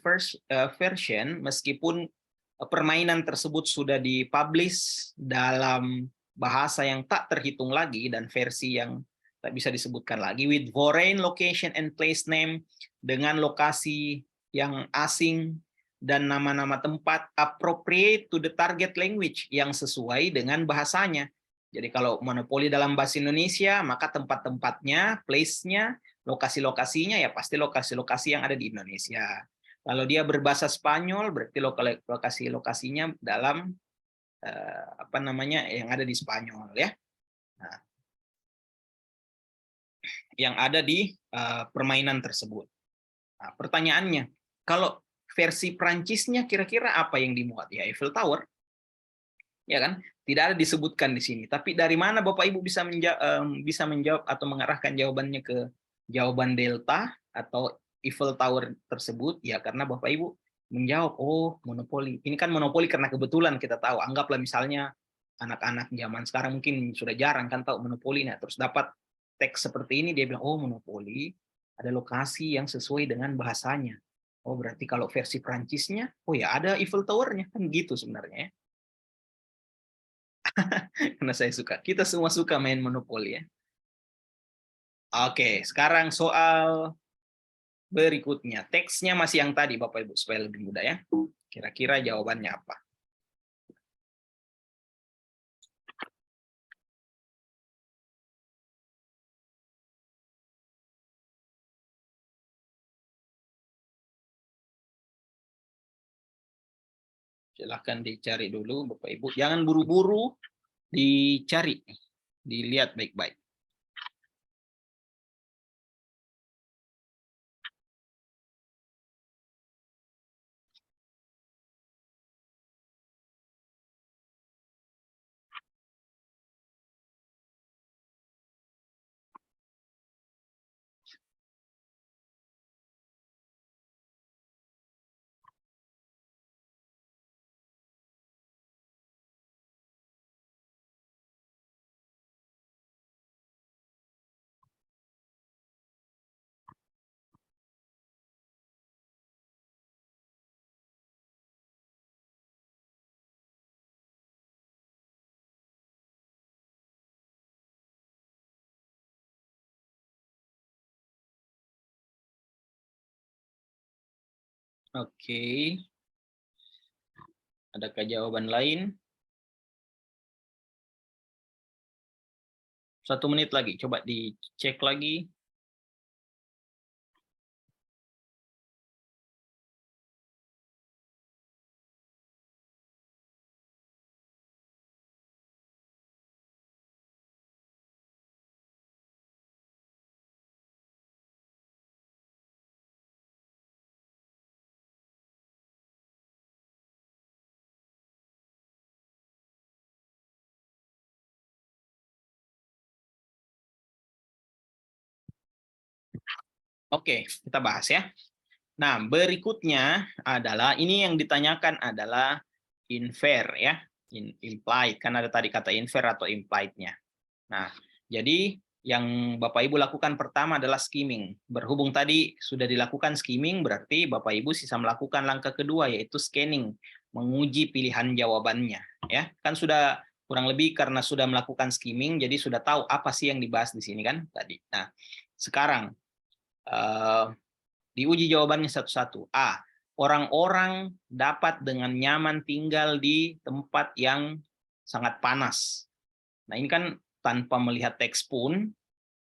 version, meskipun permainan tersebut sudah dipublish dalam bahasa yang tak terhitung lagi dan versi yang tak bisa disebutkan lagi, with foreign location and place name, dengan lokasi yang asing dan nama-nama tempat appropriate to the target language, yang sesuai dengan bahasanya. Jadi kalau monopoli dalam bahasa Indonesia, maka tempat-tempatnya, place-nya, lokasi-lokasinya ya pasti lokasi-lokasi yang ada di Indonesia. Kalau dia berbahasa Spanyol, berarti lokasi-lokasinya dalam apa namanya yang ada di Spanyol ya. Nah, yang ada di permainan tersebut. Nah, pertanyaannya, kalau versi Prancisnya kira-kira apa yang dimuat? Ya Eiffel Tower, ya kan? Tidak ada disebutkan di sini. Tapi dari mana Bapak Ibu bisa menjawab atau mengarahkan jawabannya ke jawaban delta atau Eiffel Tower tersebut? Ya karena Bapak Ibu menjawab, oh monopoli. Ini kan monopoli karena kebetulan kita tahu. Anggaplah misalnya anak-anak zaman sekarang mungkin sudah jarang kan tahu monopoli. Nah, terus dapat teks seperti ini, dia bilang, oh monopoli ada lokasi yang sesuai dengan bahasanya. Oh berarti kalau versi Prancisnya, oh ya ada Eiffel Tower-nya. Kan gitu sebenarnya ya. Karena saya suka. Kita semua suka main monopoli ya. Oke, sekarang soal berikutnya. Teksnya masih yang tadi Bapak Ibu supaya lebih mudah ya. Kira-kira jawabannya apa? Silahkan dicari dulu Bapak Ibu. Jangan buru-buru, dicari. Dilihat baik-baik. Oke. Adakah jawaban lain? 1 menit lagi, coba dicek lagi. Oke, kita bahas ya. Nah, berikutnya adalah, ini yang ditanyakan adalah infer ya. Implied, kan ada tadi kata infer atau implied-nya. Nah, jadi yang Bapak Ibu lakukan pertama adalah skimming. Berhubung tadi sudah dilakukan skimming, berarti Bapak Ibu sisa melakukan langkah kedua, yaitu scanning, menguji pilihan jawabannya. Ya, kan sudah kurang lebih karena sudah melakukan skimming, jadi sudah tahu apa sih yang dibahas di sini kan tadi. Nah, sekarang diuji jawabannya satu-satu. A, orang-orang dapat dengan nyaman tinggal di tempat yang sangat panas. Nah, ini kan tanpa melihat teks pun,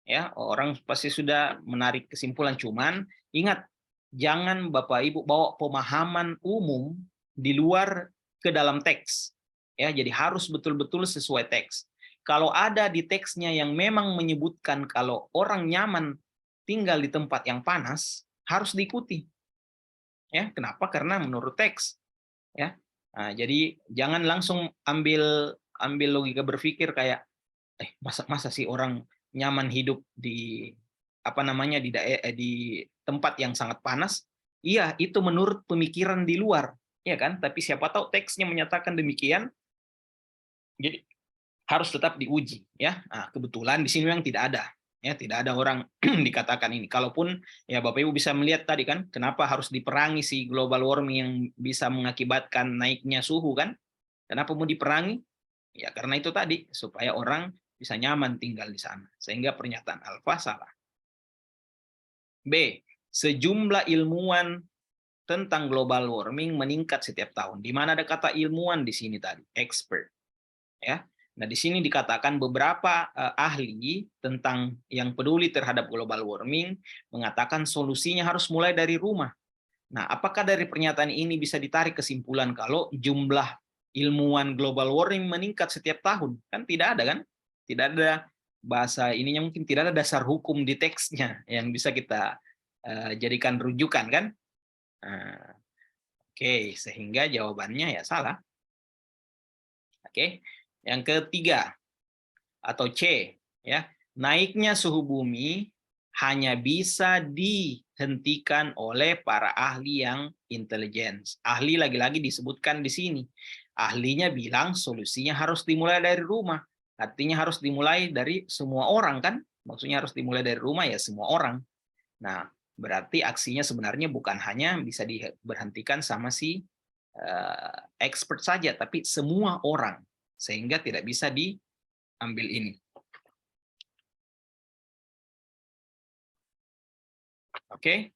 ya orang pasti sudah menarik kesimpulan. Cuman ingat, jangan Bapak Ibu bawa pemahaman umum di luar ke dalam teks. Ya, jadi harus betul-betul sesuai teks. Kalau ada di teksnya yang memang menyebutkan kalau orang nyaman tinggal di tempat yang panas, harus diikuti. Ya, kenapa? Karena menurut teks. Ya, nah, jadi jangan langsung ambil logika berpikir kayak, masa sih orang nyaman hidup di di tempat yang sangat panas? Iya, itu menurut pemikiran di luar, ya kan? Tapi siapa tahu teksnya menyatakan demikian. Jadi harus tetap diuji, ya. Nah, kebetulan di sini memang tidak ada, ya, tidak ada orang dikatakan ini. Kalaupun ya Bapak Ibu bisa melihat tadi kan, kenapa harus diperangi si global warming yang bisa mengakibatkan naiknya suhu kan? Kenapa mau diperangi? Ya karena itu tadi, supaya orang bisa nyaman tinggal di sana. Sehingga pernyataan alfa salah. B, sejumlah ilmuwan tentang global warming meningkat setiap tahun. Di mana ada kata ilmuwan di sini tadi, expert. Ya. Nah, di sini dikatakan beberapa ahli tentang yang peduli terhadap global warming mengatakan solusinya harus mulai dari rumah. Nah, apakah dari pernyataan ini bisa ditarik kesimpulan kalau jumlah ilmuwan global warming meningkat setiap tahun? Kan tidak ada kan? Tidak ada bahasa ininya, mungkin tidak ada dasar hukum di teksnya yang bisa kita jadikan rujukan kan? Nah, oke, sehingga jawabannya ya salah. Oke. Yang ketiga atau C, ya, naiknya suhu bumi hanya bisa dihentikan oleh para ahli yang intelijen. Ahli lagi-lagi disebutkan di sini. Ahlinya bilang solusinya harus dimulai dari rumah. Artinya harus dimulai dari semua orang kan? Maksudnya harus dimulai dari rumah ya semua orang. Nah, berarti aksinya sebenarnya bukan hanya bisa diberhentikan sama si expert saja, tapi semua orang. sehingga tidak bisa diambil ini. Oke.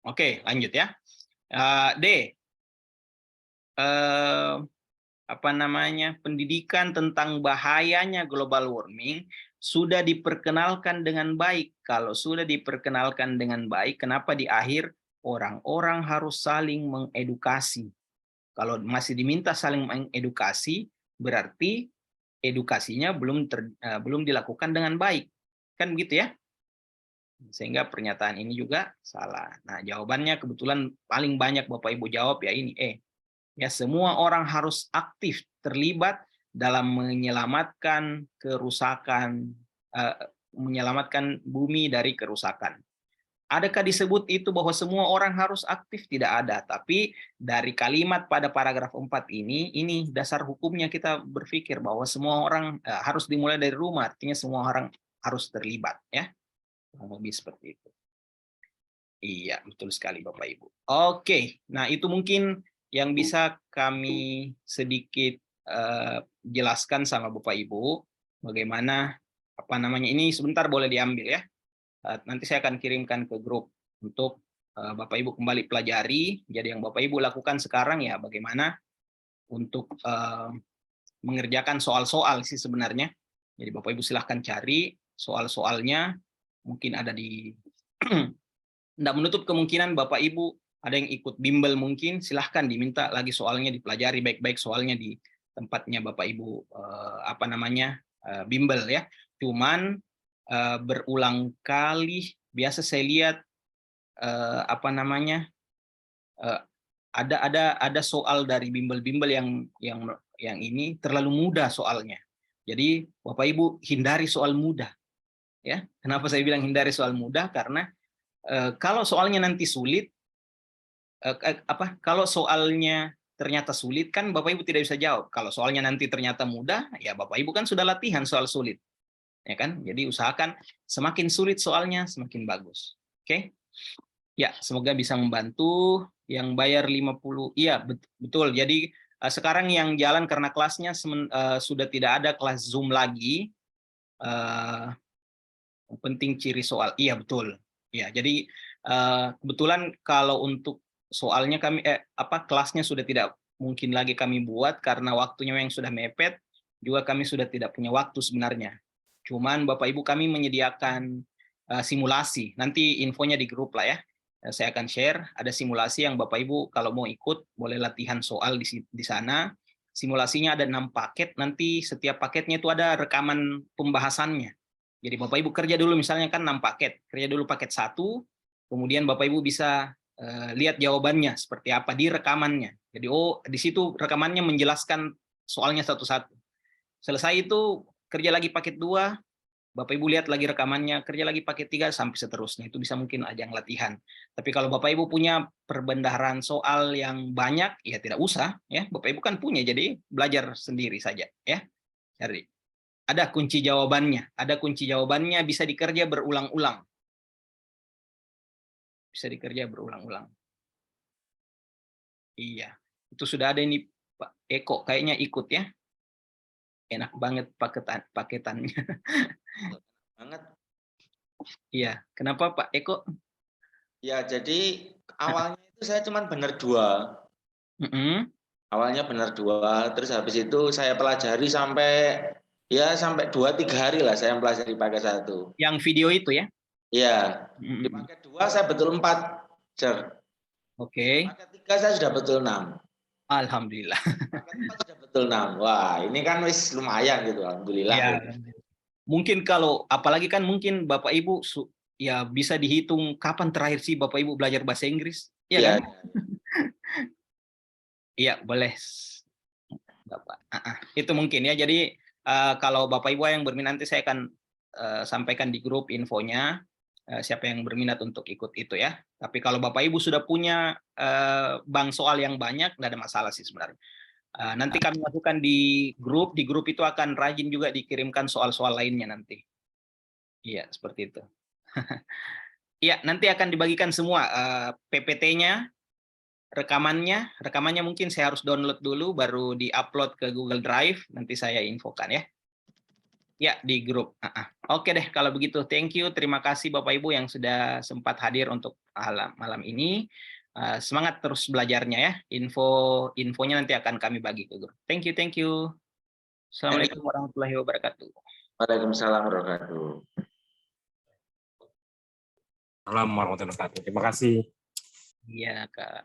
Oke, lanjut ya. D. Apa namanya, pendidikan tentang bahayanya global warming sudah diperkenalkan dengan baik. Kalau sudah diperkenalkan dengan baik, kenapa di akhir orang-orang harus saling mengedukasi? Kalau masih diminta saling mengedukasi, berarti edukasinya belum dilakukan dengan baik. Kan begitu ya? Sehingga pernyataan ini juga salah. Nah, jawabannya kebetulan paling banyak Bapak Ibu jawab ya ini Ya, semua orang harus aktif terlibat dalam menyelamatkan kerusakan, menyelamatkan bumi dari kerusakan. Adakah disebut itu bahwa semua orang harus aktif? Tidak ada. Tapi dari kalimat pada paragraf 4 ini dasar hukumnya kita berpikir bahwa semua orang harus dimulai dari rumah. Artinya semua orang harus terlibat. Ya, lebih seperti itu. Iya, betul sekali Bapak Ibu. Oke, nah itu mungkin yang bisa kami sedikit jelaskan sama Bapak Ibu bagaimana apa namanya ini sebentar boleh diambil ya. Nanti saya akan kirimkan ke grup untuk Bapak Ibu kembali pelajari. Jadi yang Bapak Ibu lakukan sekarang ya bagaimana untuk mengerjakan soal-soal sih sebenarnya. Jadi Bapak Ibu silahkan cari soal-soalnya, mungkin ada di tidak menutup kemungkinan Bapak Ibu ada yang ikut bimbel mungkin, silahkan diminta lagi soalnya dipelajari baik-baik soalnya di tempatnya Bapak Ibu apa namanya bimbel ya. Cuman berulang kali biasa saya lihat apa namanya ada soal dari bimbel-bimbel yang ini terlalu mudah soalnya. Jadi Bapak Ibu hindari soal mudah ya. Kenapa saya bilang hindari soal mudah? Karena kalau soalnya nanti sulit, kalau soalnya ternyata sulit kan Bapak Ibu tidak bisa jawab. Kalau soalnya nanti ternyata mudah, ya Bapak Ibu kan sudah latihan soal sulit, ya kan? Jadi usahakan semakin sulit soalnya semakin bagus. Oke? Ya, semoga bisa membantu. Yang bayar 50, iya betul. Jadi sekarang yang jalan karena kelasnya sudah tidak ada kelas Zoom lagi. Penting ciri soal, iya betul. Ya, jadi kebetulan kalau untuk soalnya kami kelasnya sudah tidak mungkin lagi kami buat karena waktunya yang sudah mepet, juga kami sudah tidak punya waktu sebenarnya. Cuman Bapak Ibu kami menyediakan simulasi. Nanti infonya di grup lah ya. Saya akan share ada simulasi yang Bapak Ibu kalau mau ikut boleh latihan soal di sana. Simulasinya ada 6 paket, nanti setiap paketnya itu ada rekaman pembahasannya. Jadi Bapak Ibu kerja dulu misalnya kan 6 paket, kerja dulu paket 1, kemudian Bapak Ibu bisa lihat jawabannya seperti apa di rekamannya. Jadi di situ rekamannya menjelaskan soalnya satu-satu. Selesai itu kerja lagi paket 2, Bapak Ibu lihat lagi rekamannya, kerja lagi paket 3 sampai seterusnya. Itu bisa mungkin ajang latihan. Tapi kalau Bapak Ibu punya perbendaharaan soal yang banyak, ya tidak usah ya. Bapak Ibu kan punya, jadi belajar sendiri saja ya. Cari. Ada kunci jawabannya, bisa dikerja berulang-ulang. Bisa dikerja berulang-ulang. Iya, itu sudah ada ini Pak Eko, kayaknya ikut ya. Enak banget paketannya. Banget. Iya, kenapa Pak Eko? Ya, jadi awalnya itu saya cuma benar 2. Awalnya benar 2, terus habis itu saya pelajari sampai 2-3 hari lah saya pelajari pakai 1. Yang video itu ya? Iya. Di paket 2 saya betul 4, Cer. Oke. Paket 3 saya sudah betul 6. Alhamdulillah. Paket 4 sudah betul 6. Wah, ini kan wis lumayan gitu, alhamdulillah. Ya. Mungkin kalau apalagi kan mungkin Bapak Ibu ya bisa dihitung kapan terakhir sih Bapak Ibu belajar bahasa Inggris? Iya kan? Iya, boleh. Bapak. Itu mungkin ya. Jadi kalau Bapak Ibu yang berminat nanti saya akan sampaikan di grup infonya siapa yang berminat untuk ikut itu ya. Tapi kalau Bapak Ibu sudah punya bank soal yang banyak, tidak ada masalah sih sebenarnya. Nanti kami masukkan di grup itu akan rajin juga dikirimkan soal-soal lainnya nanti. Iya, seperti itu. Iya, nanti akan dibagikan semua PPT-nya, rekamannya mungkin saya harus download dulu, baru di-upload ke Google Drive, nanti saya infokan ya. Ya, di grup. Oke deh, kalau begitu. Thank you, terima kasih Bapak Ibu yang sudah sempat hadir untuk malam ini. Semangat terus belajarnya ya. Infonya nanti akan kami bagi ke grup. Thank you. Assalamualaikum warahmatullahi wabarakatuh. Waalaikumsalam warahmatullahi wabarakatuh. Assalamualaikum warahmatullahi wabarakatuh. Terima kasih. Iya, Kak.